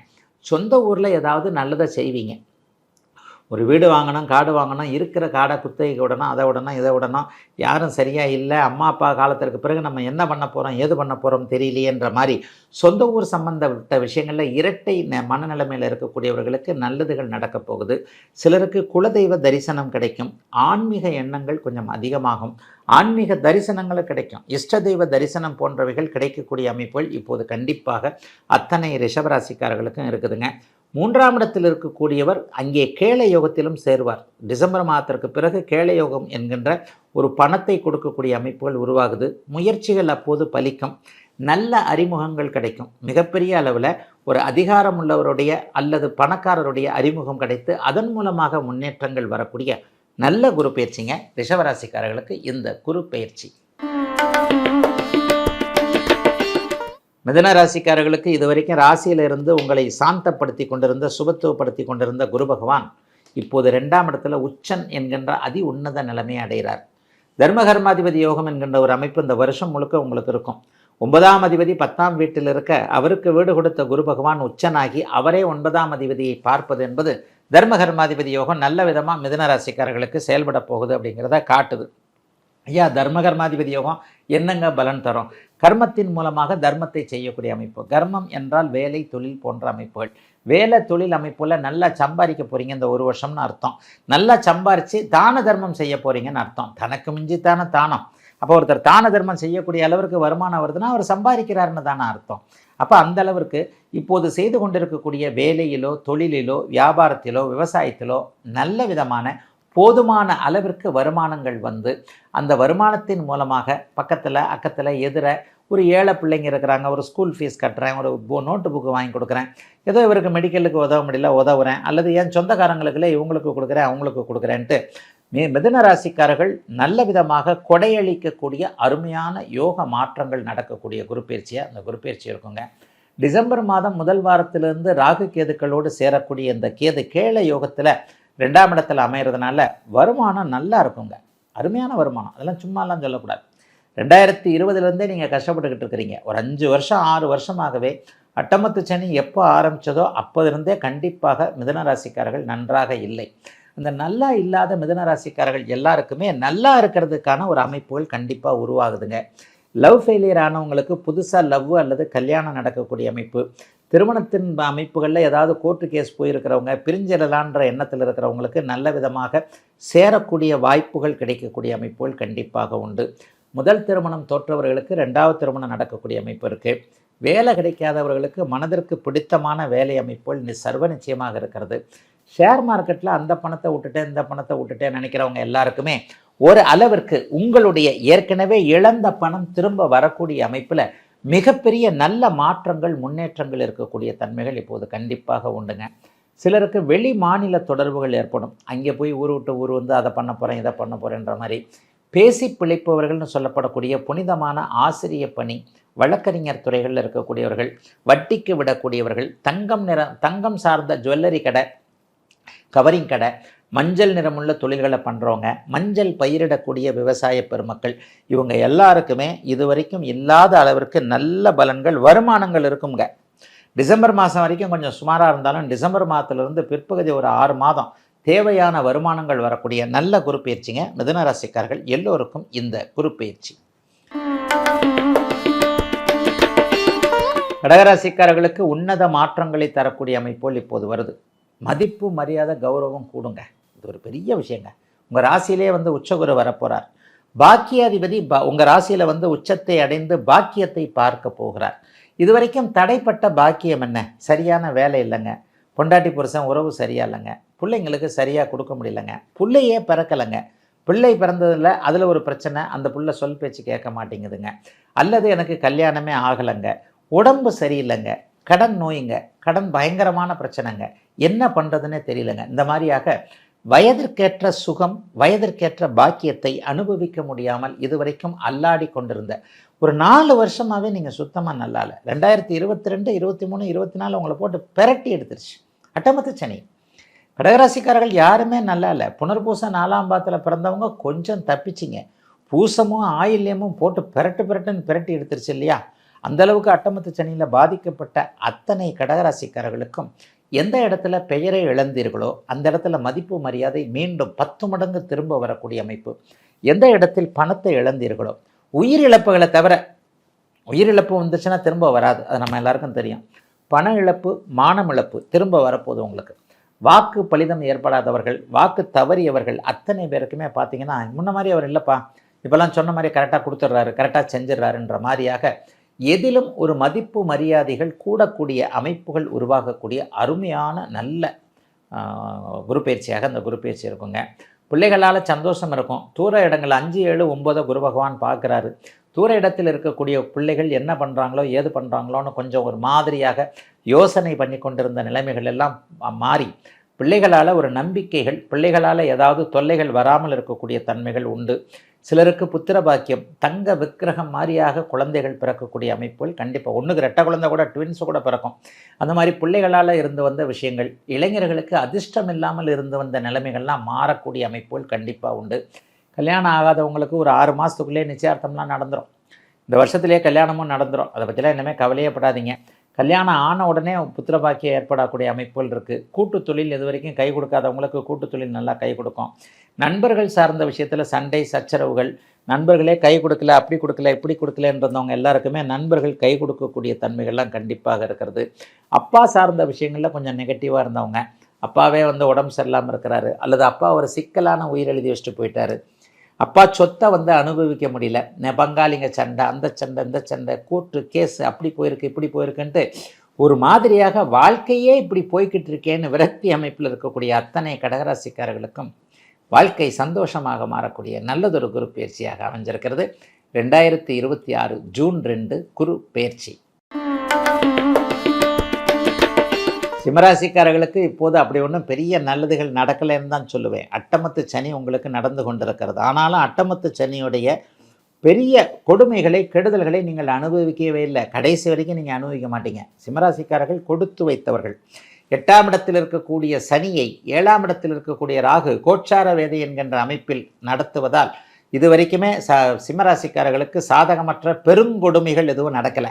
சொந்த ஊரில் ஏதாவது நல்லதை செய்வீங்க. ஒரு வீடு வாங்கணும், காடு வாங்கணும், இருக்கிற காடை குத்தகைக்கு விடணும், அதை விடணும், இதை விடணும், யாரும் சரியாக இல்லை, அம்மா அப்பா காலத்திற்கு பிறகு நம்ம என்ன பண்ண போகிறோம், ஏது பண்ண போகிறோம் தெரியலையேன்ற மாதிரி சொந்த ஊர் சம்பந்தப்பட்ட விஷயங்களில் இரட்டை மனநிலைமையில் இருக்கக்கூடியவர்களுக்கு நல்லதுகள் நடக்கப் போகுது. சிலருக்கு குலதெய்வ தரிசனம் கிடைக்கும், ஆன்மீக எண்ணங்கள் கொஞ்சம் அதிகமாகும், ஆன்மீக தரிசனங்களும் கிடைக்கும், இஷ்ட தெய்வ தரிசனம் போன்றவைகள் கிடைக்கக்கூடிய அமைப்புகள் இப்போது கண்டிப்பாக அத்தனை ரிஷபராசிக்காரர்களுக்கும் இருக்குதுங்க. 3ஆம் இடத்தில் இருக்கக்கூடியவர் அங்கே கேள யோகத்திலும் சேருவார். டிசம்பர் மாதத்திற்கு பிறகு கேள யோகம் என்கின்ற ஒரு பணத்தை கொடுக்கக்கூடிய அமைப்புகள் உருவாகுது. முயற்சிகள் அப்போது பலிக்கும், நல்ல அறிமுகங்கள் கிடைக்கும். மிகப்பெரிய அளவில் ஒரு அதிகாரம் உள்ளவருடைய அல்லது பணக்காரருடைய அறிமுகம் கிடைத்து அதன் மூலமாக முன்னேற்றங்கள் வரக்கூடிய நல்ல குரு பயிற்சிங்க ரிஷபராசிக்காரர்களுக்கு இந்த குரு பயிற்சி. மிதுன ராசிக்காரர்களுக்கு இதுவரைக்கும் ராசியிலிருந்து உங்களை சாந்தப்படுத்தி கொண்டிருந்த, சுபத்துவப்படுத்தி கொண்டிருந்த குரு பகவான் இப்போது 2ஆம் இடத்துல உச்சன் என்கின்ற அதி உன்னத நிலைமையை அடைகிறார். தர்மகர்மாதிபதி யோகம் என்கின்ற ஒரு அமைப்பு இந்த வருஷம் முழுக்க உங்களுக்கு இருக்கும். 9ஆம் அதிபதி 10ஆம் வீட்டில் இருக்க அவருக்கு வீடு கொடுத்த குரு பகவான் உச்சனாகி அவரே 9ஆம் அதிபதியை பார்ப்பது என்பது தர்மகர்மாதிபதி யோகம் நல்ல விதமாக மிதுன ராசிக்காரர்களுக்கு செயல்பட போகுது அப்படிங்கிறத காட்டுது. ஐயா, தர்மகர்மாதிபதி யோகம் என்னங்க பலன் தரும்? கர்மத்தின் மூலமாக தர்மத்தை செய்யக்கூடிய அமைப்பு. கர்மம் என்றால் வேலை, தொழில் போன்ற அமைப்புகள். வேலை தொழில் அமைப்புல நல்லா சம்பாதிக்க போகிறீங்க இந்த ஒரு வருஷம்னு அர்த்தம். நல்லா சம்பாரித்து தான தர்மம் செய்ய போகிறீங்கன்னு அர்த்தம். தனக்கு மிஞ்சித்தான தானம். அப்போ ஒருத்தர் தான தர்மம் செய்யக்கூடிய அளவிற்கு வருமானம் வருதுன்னா அவர் சம்பாதிக்கிறாருன்னு தானே அர்த்தம். அப்போ அந்த அளவிற்கு இப்போது செய்து கொண்டிருக்கக்கூடிய வேலையிலோ, தொழிலிலோ, வியாபாரத்திலோ, விவசாயத்திலோ நல்ல விதமான போதுமான அளவிற்கு வருமானங்கள் வந்து அந்த வருமானத்தின் மூலமாக பக்கத்தில் அக்கத்தில் எதிர ஒரு ஏழை பிள்ளைங்க இருக்கிறாங்க, ஒரு ஸ்கூல் ஃபீஸ் கட்டுறேன், ஒரு நோட்டு புக்கு வாங்கி கொடுக்குறேன், ஏதோ இவருக்கு மெடிக்கலுக்கு உதவ முடியல உதவுறேன், அல்லது என் சொந்தக்காரங்களுக்குள்ளே இவங்களுக்கு கொடுக்குறேன் அவங்களுக்கு கொடுக்குறேன்ட்டு மிதுன ராசிக்காரர்கள் நல்ல விதமாக கொடையளிக்கக்கூடிய அருமையான யோக மாற்றங்கள் நடக்கக்கூடிய குருப்பெயர்ச்சியாக அந்த குருப்பெயர்ச்சி இருக்குங்க. டிசம்பர் மாதம் முதல் வாரத்திலிருந்து ராகு கேதுக்களோடு சேரக்கூடிய இந்த கேது கேள யோகத்தில் 2ஆம் இடத்துல அமைகிறதுனால வருமானம் நல்லா இருக்குங்க. அருமையான வருமானம், அதெல்லாம் சும்மாலாம் சொல்லக்கூடாது. 2020 நீங்கள் கஷ்டப்பட்டுக்கிட்டு இருக்கிறீங்க. ஒரு 5 வருஷம் 6 வருஷமாகவே அட்டமத்து சனி எப்போ ஆரம்பித்ததோ அப்போதிருந்தே கண்டிப்பாக மிதுன ராசிக்காரர்கள் நன்றாக இல்லை. அந்த நல்லா இல்லாத மிதுன ராசிக்காரர்கள் எல்லாருக்குமே நல்லா இருக்கிறதுக்கான ஒரு அமைப்புகள் கண்டிப்பாக உருவாகுதுங்க. லவ் ஃபெயிலியர் ஆனவங்களுக்கு புதுசாக லவ் அல்லது கல்யாணம் நடக்கக்கூடிய அமைப்பு, திருமணத்தின் அமைப்புகளில் ஏதாவது கோர்ட்டு கேஸ் போயிருக்கிறவங்க, பிரிஞ்சிடலான்ற எண்ணத்தில் இருக்கிறவங்களுக்கு நல்ல விதமாக சேரக்கூடிய வாய்ப்புகள் கிடைக்கக்கூடிய அமைப்புகள் கண்டிப்பாக உண்டு. முதல் திருமணம் தோற்றவர்களுக்கு 2வது திருமணம் நடக்கக்கூடிய அமைப்பு இருக்குது. வேலை கிடைக்காதவர்களுக்கு மனதிற்கு பிடித்தமான வேலை அமைப்புகள் சர்வ நிச்சயமாக இருக்கிறது. ஷேர் மார்க்கெட்டில் அந்த பணத்தை விட்டுட்டேன் இந்த பணத்தை விட்டுட்டேன் நினைக்கிறவங்க எல்லாருக்குமே ஒரு அளவிற்கு உங்களுடைய ஏற்கனவே இழந்த பணம் திரும்ப வரக்கூடிய அமைப்பில் மிகப்பெரிய நல்ல மாற்றங்கள் முன்னேற்றங்கள் இருக்கக்கூடிய தன்மைகள் இப்போது கண்டிப்பாக உண்டுங்க. சிலருக்கு வெளி மாநில தொடர்புகள் ஏற்படும். அங்கே போய் ஊர் விட்டு ஊர் வந்து அதை பண்ண போகிறேன் இதை பண்ண போகிறேன்ற மாதிரி பேசி பிழைப்பவர்கள்னு சொல்லப்படக்கூடிய புனிதமான ஆசிரிய பணி, வழக்கறிஞர் துறைகளில் இருக்கக்கூடியவர்கள், வட்டிக்கு விடக்கூடியவர்கள், தங்கம் சார்ந்த ஜுவல்லரி கடை, கவரிங் கடை, மஞ்சள் நிறமுள்ள தொழில்களை பண்ணுறவங்க, மஞ்சள் பயிரிடக்கூடிய விவசாய பெருமக்கள், இவங்க எல்லாருக்குமே இதுவரைக்கும் இல்லாத அளவிற்கு நல்ல பலன்கள் வருமானங்கள் இருக்குங்க. டிசம்பர் மாதம் வரைக்கும் கொஞ்சம் சுமாராக இருந்தாலும் டிசம்பர் மாதத்திலிருந்து பிற்பகுதி ஒரு 6 மாதம் தேவையான வருமானங்கள் வரக்கூடிய நல்ல குரு பயிற்சிங்க. மிதுன ராசிக்காரர்கள் எல்லோருக்கும் இந்த குரு பயிற்சி. கடகராசிக்காரர்களுக்கு உன்னத மாற்றங்களை தரக்கூடிய அமைப்போல் இப்போது வருது. மதிப்பு மரியாதை கௌரவம் கூடுங்க. இது ஒரு பெரிய விஷயங்க. உங்கள் ராசியிலே உச்சகுரு வரப்போகிறார். பாக்கியாதிபதி உங்கள் ராசியில் உச்சத்தை அடைந்து பாக்கியத்தை பார்க்க போகிறார். இதுவரைக்கும் தடைப்பட்ட பாக்கியம் என்ன? சரியான வேலை இல்லைங்க, பொண்டாட்டி புருஷன் உறவு சரியா இல்லைங்க, பிள்ளைங்களுக்கு சரியாக கொடுக்க முடியலைங்க, பிள்ளையே பிறக்கலைங்க, பிள்ளை பிறந்ததில் அதில் ஒரு பிரச்சனை, அந்த பிள்ளை சொல் பேச்சு கேட்க மாட்டேங்குதுங்க, அல்லது எனக்கு கல்யாணமே ஆகலைங்க, உடம்பு சரியில்லைங்க, கடன் நோய்ங்க, கடன் பயங்கரமான பிரச்சனைங்க, என்ன பண்ணுறதுன்னே தெரியலங்க. இந்த மாதிரியாக வயதிற்கேற்ற சுகம், வயதிற்கேற்ற பாக்கியத்தை அனுபவிக்க முடியாமல் இதுவரைக்கும் அல்லாடி கொண்டிருந்த ஒரு 4 வருஷமாகவே நீங்கள் சுத்தமாக நல்லா இல்லை. 2022, 23, 24 உங்களை போட்டு பெரட்டி எடுத்துருச்சு அட்டமத்து சனி. கடகராசிக்காரர்கள் யாருமே நல்லா இல்லை. புனர்பூசம் 4ஆம் பாதத்தில் பிறந்தவங்க கொஞ்சம் தப்பிச்சிங்க. பூசமும் ஆயில்யமும் போட்டு பெரட்டுன்னு பெரட்டி எடுத்துருச்சு இல்லையா? அந்தளவுக்கு அட்டமத்து சனியில் பாதிக்கப்பட்ட அத்தனை கடகராசிக்காரர்களுக்கும் எந்த இடத்துல பெயரை இழந்தீர்களோ அந்த இடத்துல மதிப்பு மரியாதை மீண்டும் 10 மடங்கு திரும்ப வரக்கூடிய அமைப்பு. எந்த இடத்தில் பணத்தை இழந்தீர்களோ, உயிரிழப்புகளை தவிர, உயிரிழப்பு வந்துச்சுன்னா திரும்ப வராது, அது நம்ம எல்லாருக்கும் தெரியும். பண இழப்பு, மானம் இழப்பு திரும்ப வரப்போகுது உங்களுக்கு. வாக்கு பலிதம் ஏற்படாதவர்கள், வாக்கு தவறியவர்கள் அத்தனை பேருக்குமே பார்த்தீங்கன்னா முன்ன மாதிரி அவர் இல்லைப்பா, இப்போல்லாம் சொன்ன மாதிரி கரெக்டாக கொடுத்துட்றாரு, கரெக்டாக செஞ்சிடறாருன்ற மாதிரியாக எதிலும் ஒரு மதிப்பு மரியாதைகள் கூடக்கூடிய அமைப்புகள் உருவாகக்கூடிய அருமையான நல்ல குரு பயிற்சியாக அந்த குரு பயிற்சி இருக்குங்க. பிள்ளைகளால் சந்தோஷம் இருக்கும். தூர இடங்கள் 5, 7, 9 குரு பகவான் பார்க்குறாரு. தூர இடத்தில் இருக்கக்கூடிய பிள்ளைகள் என்ன பண்ணுறாங்களோ ஏது பண்ணுறாங்களோன்னு கொஞ்சம் ஒரு மாதிரியாக யோசனை பண்ணி கொண்டிருந்த நிலைமைகள் எல்லாம் மாறி பிள்ளைகளால் ஒரு நம்பிக்கைகள், பிள்ளைகளால் ஏதாவது தொல்லைகள் வராமல் இருக்கக்கூடிய தன்மைகள் உண்டு. சிலருக்கு புத்திர பாக்கியம், தங்க விக்கிரகம் மாதிரியாக குழந்தைகள் பிறக்கக்கூடிய அமைப்புகள் கண்டிப்பாக, ஒன்றுக்கு 2 குழந்தை கூட, ட்வின்ஸு கூட பிறக்கும். அந்த மாதிரி பிள்ளைகளால் இருந்து வந்த விஷயங்கள், இளைஞர்களுக்கு அதிர்ஷ்டம் இல்லாமல் இருந்து வந்த நிலைமைகள்லாம் மாறக்கூடிய அமைப்புகள் கண்டிப்பாக உண்டு. கல்யாணம் ஆகாதவங்களுக்கு ஒரு 6 மாதத்துக்குள்ளே நிச்சயார்த்தம்லாம் நடந்துடும். இந்த வருஷத்துலேயே கல்யாணமும் நடந்துடும். அதை பற்றிலாம் இனிமேல் கவலையே படாதீங்க. கல்யாணம் ஆன உடனே புத்திரபாக்கியம் ஏற்படக்கூடிய அமைப்புகள் இருக்குது. கூட்டு தொழில் இது வரைக்கும் கை கொடுக்காதவங்களுக்கு கூட்டு தொழில் நல்லா கை கொடுக்கும். நண்பர்கள் சார்ந்த விஷயத்தில் சண்டை சச்சரவுகள், நண்பர்களே கை கொடுக்கல, அப்படி கொடுக்கல, இப்படி கொடுக்கலன்றவங்க எல்லாருக்குமே நண்பர்கள் கை கொடுக்கக்கூடிய தன்மைகள்லாம் கண்டிப்பாக இருக்கிறது. அப்பா சார்ந்த விஷயங்களில் கொஞ்சம் நெகட்டிவாக இருந்தவங்க, அப்பாவே உடம்பு சரியில்லாமல் இருக்கிறாரு, அல்லது அப்பா ஒரு சிக்கலான உயிர் எழுதி வச்சுட்டு போயிட்டாரு, அப்பா சொத்தை அனுபவிக்க முடியல, பங்காளிங்க சண்டை, அந்த சண்டை இந்த சண்டை, கோர்ட்டு கேஸ், அப்படி போயிருக்கு இப்படி போயிருக்குன்ட்டு ஒரு மாதிரியாக வாழ்க்கையே இப்படி போய்கிட்டு இருக்கேன்னு விரக்தி அமைப்பில் இருக்கக்கூடிய அத்தனை கடகராசிக்காரர்களுக்கும் வாழ்க்கை சந்தோஷமாக மாறக்கூடிய நல்லதொரு குரு பயிற்சியாக அமைஞ்சிருக்கிறது. 2026 ஜூன் 2 குரு பயிற்சி. சிம்மராசிக்காரர்களுக்கு இப்போது அப்படி ஒன்றும் பெரிய நல்லதுகள் நடக்கலைன்னு தான் சொல்லுவேன். அட்டமத்து சனி உங்களுக்கு நடந்து கொண்டிருக்கிறது. ஆனாலும் அட்டமத்து சனியுடைய பெரிய கொடுமைகளை கெடுதல்களை நீங்கள் அனுபவிக்கவே இல்லை. கடைசி வரைக்கும் நீங்கள் அனுபவிக்க மாட்டீங்க. சிம்மராசிக்காரர்கள் கொடுத்து வைத்தவர்கள். 8ஆம் இடத்தில் இருக்கக்கூடிய சனியை 7ஆம் இடத்தில் இருக்கக்கூடிய ராகு கோச்சார வேதை என்கின்ற அமைப்பில் நடத்துவதால் இது வரைக்குமே சிம்மராசிக்காரர்களுக்கு சாதகமற்ற பெருங்கொடுமைகள் எதுவும் நடக்கலை.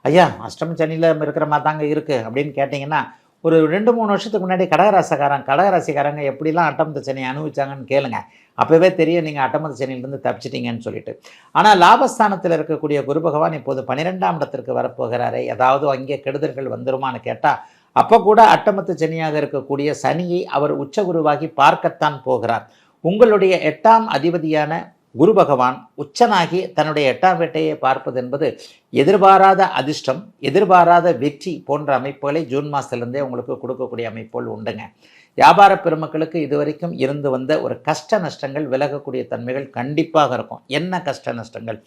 ஐயா அஷ்டம சனியில் இருக்கிற மாதிரி தாங்க இருக்குது அப்படின்னு கேட்டிங்கன்னா, ஒரு 2-3 வருஷத்துக்கு முன்னாடி கடகராசிக்காரங்க எப்படிலாம் அட்டமத்து சனியை அனுபவிச்சாங்கன்னு கேளுங்க. அப்போவே தெரியும் நீங்கள் அட்டமத்து சனியிலேருந்து தப்பிச்சிட்டிங்கன்னு சொல்லிட்டு. ஆனால் லாபஸ்தானத்தில் இருக்கக்கூடிய குரு பகவான் இப்போது 12ஆம் இடத்திற்கு வரப்போகிறாரே, ஏதாவது அங்கே கெடுதல்கள் வந்துருமான்னு கேட்டால், அப்போ கூட அட்டமத்து சனியாக இருக்கக்கூடிய சனியை அவர் உச்சகுருவாகி பார்க்கத்தான் போகிறார். உங்களுடைய 8ஆம் அதிபதியான குரு பகவான் உச்சனாகி தன்னுடைய 8ஆம் வீட்டையை பார்ப்பது என்பது எதிர்பாராத அதிர்ஷ்டம், எதிர்பாராத வெற்றி போன்ற அமைப்புகளை ஜூன் மாதத்துலேருந்தே உங்களுக்கு கொடுக்கக்கூடிய அமைப்புகள் உண்டுங்க. வியாபார பெருமக்களுக்கு இதுவரைக்கும் இருந்து வந்த ஒரு கஷ்ட நஷ்டங்கள் விலகக்கூடிய தன்மைகள் கண்டிப்பாக இருக்கும். என்ன கஷ்ட நஷ்டங்கள்?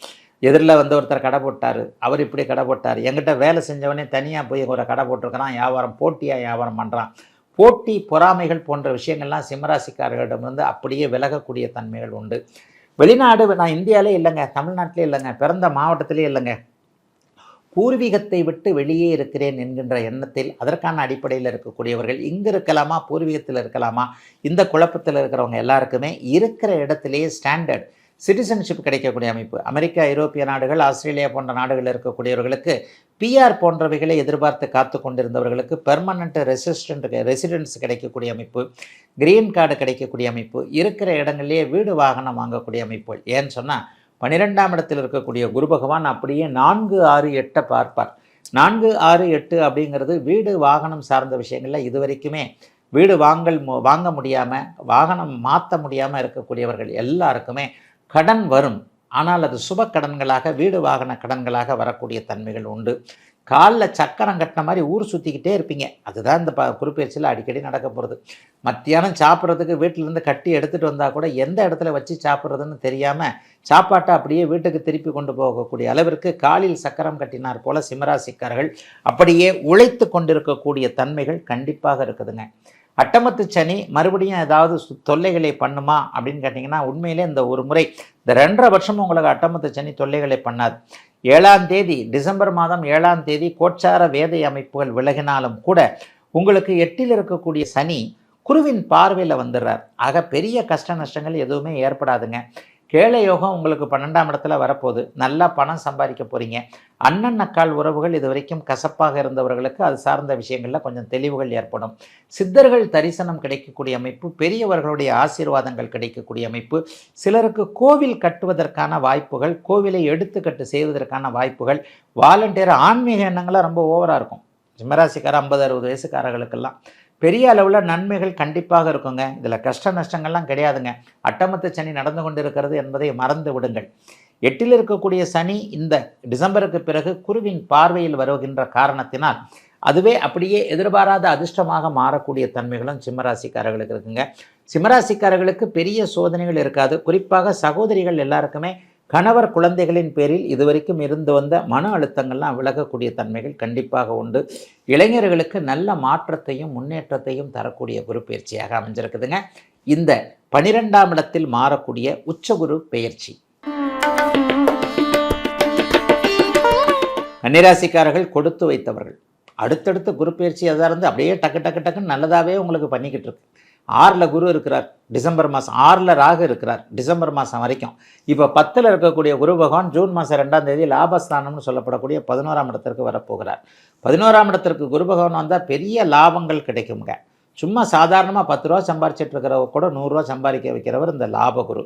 எதிரில் ஒருத்தர் கடை போட்டார், அவர் இப்படி கடை போட்டார், என்கிட்ட வேலை செஞ்சவனே தனியாக போய் ஒரு கடை போட்டிருக்கிறான், போட்டியாக வியாபாரம் பண்ணுறான். போட்டி பொறாமைகள் போன்ற விஷயங்கள்லாம் சிம்மராசிக்காரர்களிடமிருந்து அப்படியே விலகக்கூடிய தன்மைகள் உண்டு. வெளிநாடு, நான் இந்தியாவிலே இல்லைங்க, தமிழ்நாட்டிலே இல்லைங்க, பிறந்த மாவட்டத்திலே இல்லைங்க, பூர்வீகத்தை விட்டு வெளியே இருக்கிறேன் என்கின்ற எண்ணத்தில் அதற்கான அடிப்படையில் இருக்கக்கூடியவர்கள் இங்கே இருக்கலாமா பூர்வீகத்தில் இருக்கலாமா, இந்த குழப்பத்தில் இருக்கிறவங்க எல்லாருக்குமே இருக்கிற இடத்திலேயே ஸ்டாண்டர்ட் சிட்டிசன்ஷிப் கிடைக்கக்கூடிய அமைப்பு. அமெரிக்கா, ஐரோப்பிய நாடுகள், ஆஸ்திரேலியா போன்ற நாடுகளில் இருக்கக்கூடியவர்களுக்கு பிஆர் போன்றவைகளை எதிர்பார்த்து காத்து கொண்டிருந்தவர்களுக்கு பெர்மனண்ட் ரெசிடென்ஸ் கிடைக்கக்கூடிய அமைப்பு, கிரீன் கார்டு கிடைக்கக்கூடிய அமைப்பு, இருக்கிற இடங்களிலேயே வீடு வாகனம் வாங்கக்கூடிய அமைப்புகள். ஏன்னு சொன்னால் 12ஆம் இடத்தில் இருக்கக்கூடிய குரு பகவான் அப்படியே 4, 6, 8 பார்ப்பார். 4, 6, 8 அப்படிங்கிறது வீடு வாகனம் சார்ந்த விஷயங்களில் இது வரைக்குமே வீடு வாங்க முடியாமல், வாகனம் மாற்ற முடியாமல் இருக்கக்கூடியவர்கள் எல்லாருக்குமே கடன் வரும். ஆனால் அது சுப கடன்களாக, வீடு வாகன கடன்களாக வரக்கூடிய தன்மைகள் உண்டு. காலில் சக்கரம் கட்டின மாதிரி ஊர் சுற்றிக்கிட்டே இருப்பீங்க. அதுதான் இந்த குறிப்பெயர்ச்சியில் அடிக்கடி நடக்க போகிறது. மத்தியானம் சாப்பிட்றதுக்கு வீட்டிலேருந்து கட்டி எடுத்துகிட்டு வந்தால் கூட எந்த இடத்துல வச்சு சாப்பிட்றதுன்னு தெரியாமல் சாப்பாட்டை அப்படியே வீட்டுக்கு திருப்பி கொண்டு போகக்கூடிய அளவிற்கு காலில் சக்கரம் கட்டினார் போல் சிம்மராசிக்காரர்கள் அப்படியே உழைத்து கொண்டிருக்கக்கூடிய தன்மைகள் கண்டிப்பாக இருக்குதுங்க. அட்டமத்து சனி மறுபடியும் ஏதாவது தொல்லைகளை பண்ணுமா அப்படின்னு கேட்டிங்கன்னா, உண்மையிலே இந்த ஒரு முறை இந்த 2.5 வருஷமும் உங்களுக்கு அட்டமத்து சனி தொல்லைகளை பண்ணாது. 7ஆம் தேதி டிசம்பர் மாதம் 7ஆம் தேதி கோச்சார வேதை அமைப்புகள் விலகினாலும் கூட உங்களுக்கு 8இல் இருக்கக்கூடிய சனி குருவின் பார்வையில் வந்துடுறார். ஆக பெரிய கஷ்ட நஷ்டங்கள் எதுவுமே ஏற்படாதுங்க. கேளை யோகம் உங்களுக்கு 12ஆம் இடத்துல வரப்போகுது. நல்லா பணம் சம்பாதிக்க போகிறீங்க. அண்ணன் அக்கால் உறவுகள் இது வரைக்கும் கசப்பாக இருந்தவர்களுக்கு அது சார்ந்த விஷயங்களில் கொஞ்சம் தெளிவுகள் ஏற்படும். சித்தர்கள் தரிசனம் கிடைக்கக்கூடிய அமைப்பு, பெரியவர்களுடைய ஆசீர்வாதங்கள் கிடைக்கக்கூடிய அமைப்பு, சிலருக்கு கோவில் கட்டுவதற்கான வாய்ப்புகள், கோவிலை எடுத்துக்கட்டு செய்வதற்கான வாய்ப்புகள், வாலண்டியர் ஆன்மீக எண்ணங்களாக ரொம்ப ஓவராக இருக்கும். சிம்மராசிக்கார 50-60 வயசுக்காரர்களுக்கெல்லாம் பெரிய அளவில் நன்மைகள் கண்டிப்பாக இருக்குங்க. இதில் கஷ்ட நஷ்டங்கள்லாம் கிடையாதுங்க. அட்டமத்து சனி நடந்து கொண்டிருக்கிறது என்பதை மறந்து விடுங்கள். 8இல் இருக்கக்கூடிய சனி இந்த டிசம்பருக்கு பிறகு குருவின் பார்வையில் வருகின்ற காரணத்தினால் அதுவே அப்படியே எதிர்பாராத அதிர்ஷ்டமாக மாறக்கூடிய தன்மைகளும் சிம்மராசிக்காரர்களுக்கு இருக்குங்க. சிம்மராசிக்காரர்களுக்கு பெரிய சோதனைகள் இருக்காது. குறிப்பாக சகோதரிகள் எல்லாருக்குமே கணவர் குழந்தைகளின் பேரில் இதுவரைக்கும் இருந்து வந்த மன அழுத்தங்கள்லாம் விலகக்கூடிய தன்மைகள் கண்டிப்பாக உண்டு. இளைஞர்களுக்கு நல்ல மாற்றத்தையும் முன்னேற்றத்தையும் தரக்கூடிய குரு பயிற்சியாக அமைஞ்சிருக்குதுங்க இந்த 12ஆம் இடத்தில் மாறக்கூடிய உச்சகுரு பெயர்ச்சி. கன்னிராசிக்காரர்கள் கொடுத்து வைத்தவர்கள். அடுத்தடுத்து குரு பயிற்சி எதாக இருந்து அப்படியே டக்கு டக்குன்னு நல்லதாகவே உங்களுக்கு பண்ணிக்கிட்டு இருக்கு. 6ல் குரு இருக்கிறார் டிசம்பர் மாதம், 6ல் ராகு இருக்கிறார் டிசம்பர் மாதம் வரைக்கும். இப்போ 10ல் இருக்கக்கூடிய குரு பகவான் ஜூன் மாதம் 2ஆம் தேதி லாபஸ்தானம்னு சொல்லப்படக்கூடிய 11ஆம் இடத்திற்கு வரப்போகிறார். 11ஆம் இடத்திற்கு குரு பகவான் வந்தால் பெரிய லாபங்கள் கிடைக்குங்க. சும்மா சாதாரணமாக 10 ரூபா சம்பாரிச்சிட்டு இருக்கிறவங்க கூட 100 ரூபா சம்பாதிக்க வைக்கிறவர் இந்த லாபகுரு.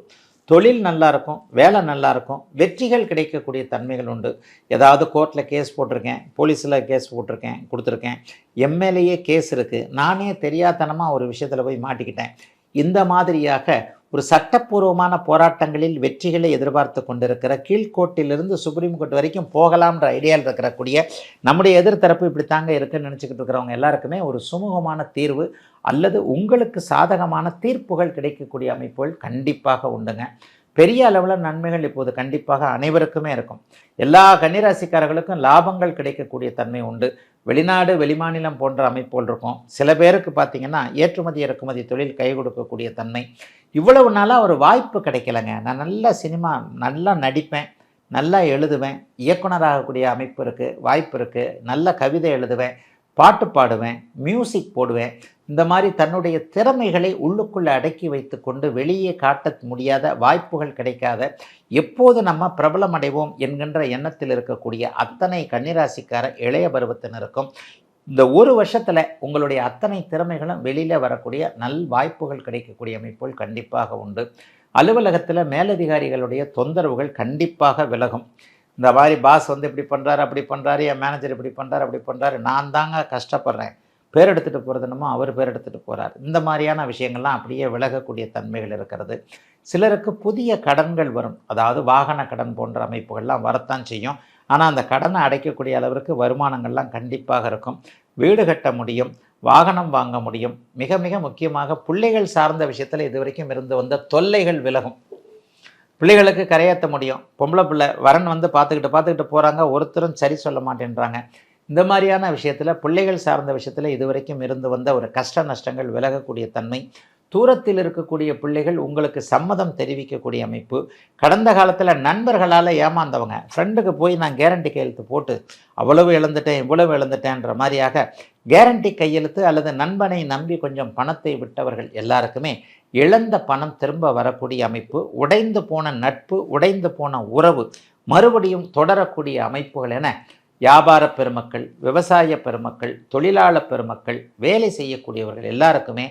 தொழில் நல்லாயிருக்கும், வேலை நல்லாயிருக்கும், வெற்றிகள் கிடைக்கக்கூடிய தன்மைகள் உண்டு. ஏதாவது கோர்ட்டில் கேஸ் போட்டிருக்கேன், போலீஸில் கேஸ் போட்டிருக்கேன் கொடுத்துருக்கேன், எம்எல்ஏயே கேஸ் இருக்குது, நானே தெரியாதனமாக ஒரு விஷயத்தில் போய் மாட்டிக்கிட்டேன், இந்த மாதிரியாக ஒரு சட்டப்பூர்வமான போராட்டங்களில் வெற்றிகளை எதிர்பார்த்து கொண்டிருக்கிற கீழ்கோர்ட்டிலிருந்து சுப்ரீம் கோர்ட் வரைக்கும் போகலாம்ன்ற ஐடியாவில் இருக்கக்கூடிய நம்முடைய எதிர்த்தரப்பு இப்படி தாங்க இருக்குன்னு நினச்சிக்கிட்டு இருக்கிறவங்க எல்லாருக்குமே ஒரு சுமூகமான தீர்வு அல்லது உங்களுக்கு சாதகமான தீர்ப்புகள் கிடைக்கக்கூடிய அமைப்புகள் கண்டிப்பாக உண்டுங்க. பெரிய அளவில் நன்மைகள் இப்போது கண்டிப்பாக அனைவருக்குமே இருக்கும். எல்லா கன்னிராசிக்காரர்களுக்கும் லாபங்கள் கிடைக்கக்கூடிய தன்மை உண்டு. வெளிநாடு வெளிமாநிலம் போன்ற அமைப்புகள் இருக்கும். சில பேருக்கு பார்த்திங்கன்னா ஏற்றுமதி இறக்குமதி தொழில் கை கொடுக்கக்கூடிய தன்மை. இவ்வளவு நாளாக ஒரு வாய்ப்பு கிடைக்கலைங்க. நான் நல்ல சினிமா நல்லா நடிப்பேன், நல்லா எழுதுவேன், இயக்குனராகக்கூடிய அமைப்பு இருக்குது, வாய்ப்பு இருக்குது, நல்ல கவிதை எழுதுவேன், பாட்டு பாடுவேன், மியூசிக் போடுவேன், இந்த மாதிரி தன்னுடைய திறமைகளை உள்ளுக்குள்ளே அடக்கி வைத்து கொண்டு வெளியே காட்ட முடியாத வாய்ப்புகள் கிடைக்காத, எப்போது நம்ம பிரபலம் அடைவோம் என்கின்ற எண்ணத்தில் இருக்கக்கூடிய அத்தனை கன்னிராசிக்கார இளைய பருவத்தினருக்கும் இந்த ஒரு வருஷத்தில் உங்களுடைய அத்தனை திறமைகளும் வெளியில் வரக்கூடிய நல் வாய்ப்புகள் கிடைக்கக்கூடிய அமைப்புகள் கண்டிப்பாக உண்டு. அலுவலகத்தில் மேலதிகாரிகளுடைய தொந்தரவுகள் கண்டிப்பாக விலகும். இந்த மாதிரி பாஸ் இப்படி பண்ணுறாரு அப்படி பண்ணுறாரு, என் மேனேஜர் இப்படி பண்ணுறாரு அப்படி பண்ணுறாரு, நான் தாங்க கஷ்டப்படுறேன், பேர் எடுத்துகிட்டு போகிறது என்னமோ அவர் பேர் எடுத்துகிட்டு போகிறார், இந்த மாதிரியான விஷயங்கள்லாம் அப்படியே விலகக்கூடிய தன்மைகள் இருக்கிறது. சிலருக்கு புதிய கடன்கள் வரும், அதாவது வாகன கடன் போன்ற அமைப்புகள்லாம் வரத்தான் செய்யும். ஆனால் அந்த கடனை அடைக்கக்கூடிய அளவிற்கு வருமானங்கள்லாம் கண்டிப்பாக இருக்கும். வீடு கட்ட முடியும், வாகனம் வாங்க முடியும். மிக மிக முக்கியமாக பிள்ளைகள் சார்ந்த விஷயத்தில் இது வரைக்கும் இருந்து வந்த தொல்லைகள் விலகும். பிள்ளைகளுக்கு கரையேற்ற முடியும். பொம்பளை பிள்ளை வரன் பார்த்துக்கிட்டு போகிறாங்க, ஒருத்தரும் சரி சொல்ல மாட்டேன்றாங்க. இந்த மாதிரியான விஷயத்தில் பிள்ளைகள் சார்ந்த விஷயத்தில் இதுவரைக்கும் இருந்து வந்த ஒரு கஷ்ட நஷ்டங்கள் விலகக்கூடிய தன்மை. தூரத்தில் இருக்கக்கூடிய பிள்ளைகள் உங்களுக்கு சம்மதம் தெரிவிக்கக்கூடிய அமைப்பு. கடந்த காலத்தில் நண்பர்களால் ஏமாந்தவங்க ஃப்ரெண்டுக்கு போய் நான் கேரண்டி கையெழுத்து போட்டு அவ்வளவு இழந்துட்டேன் இவ்வளவு இழந்துட்டேன்ற மாதிரியாக கேரண்டி கையெழுத்து அல்லது நண்பனை நம்பி கொஞ்சம் பணத்தை விட்டவர்கள் எல்லாருக்குமே இழந்த பணம் திரும்ப வரக்கூடிய அமைப்பு. உடைந்து போன நட்பு, உடைந்து போன உறவு மறுபடியும் தொடரக்கூடிய அமைப்புகள் என வியாபார பெருமக்கள், விவசாய பெருமக்கள், தொழிலாளர் பெருமக்கள், வேலை செய்யக்கூடியவர்கள் எல்லாருக்குமே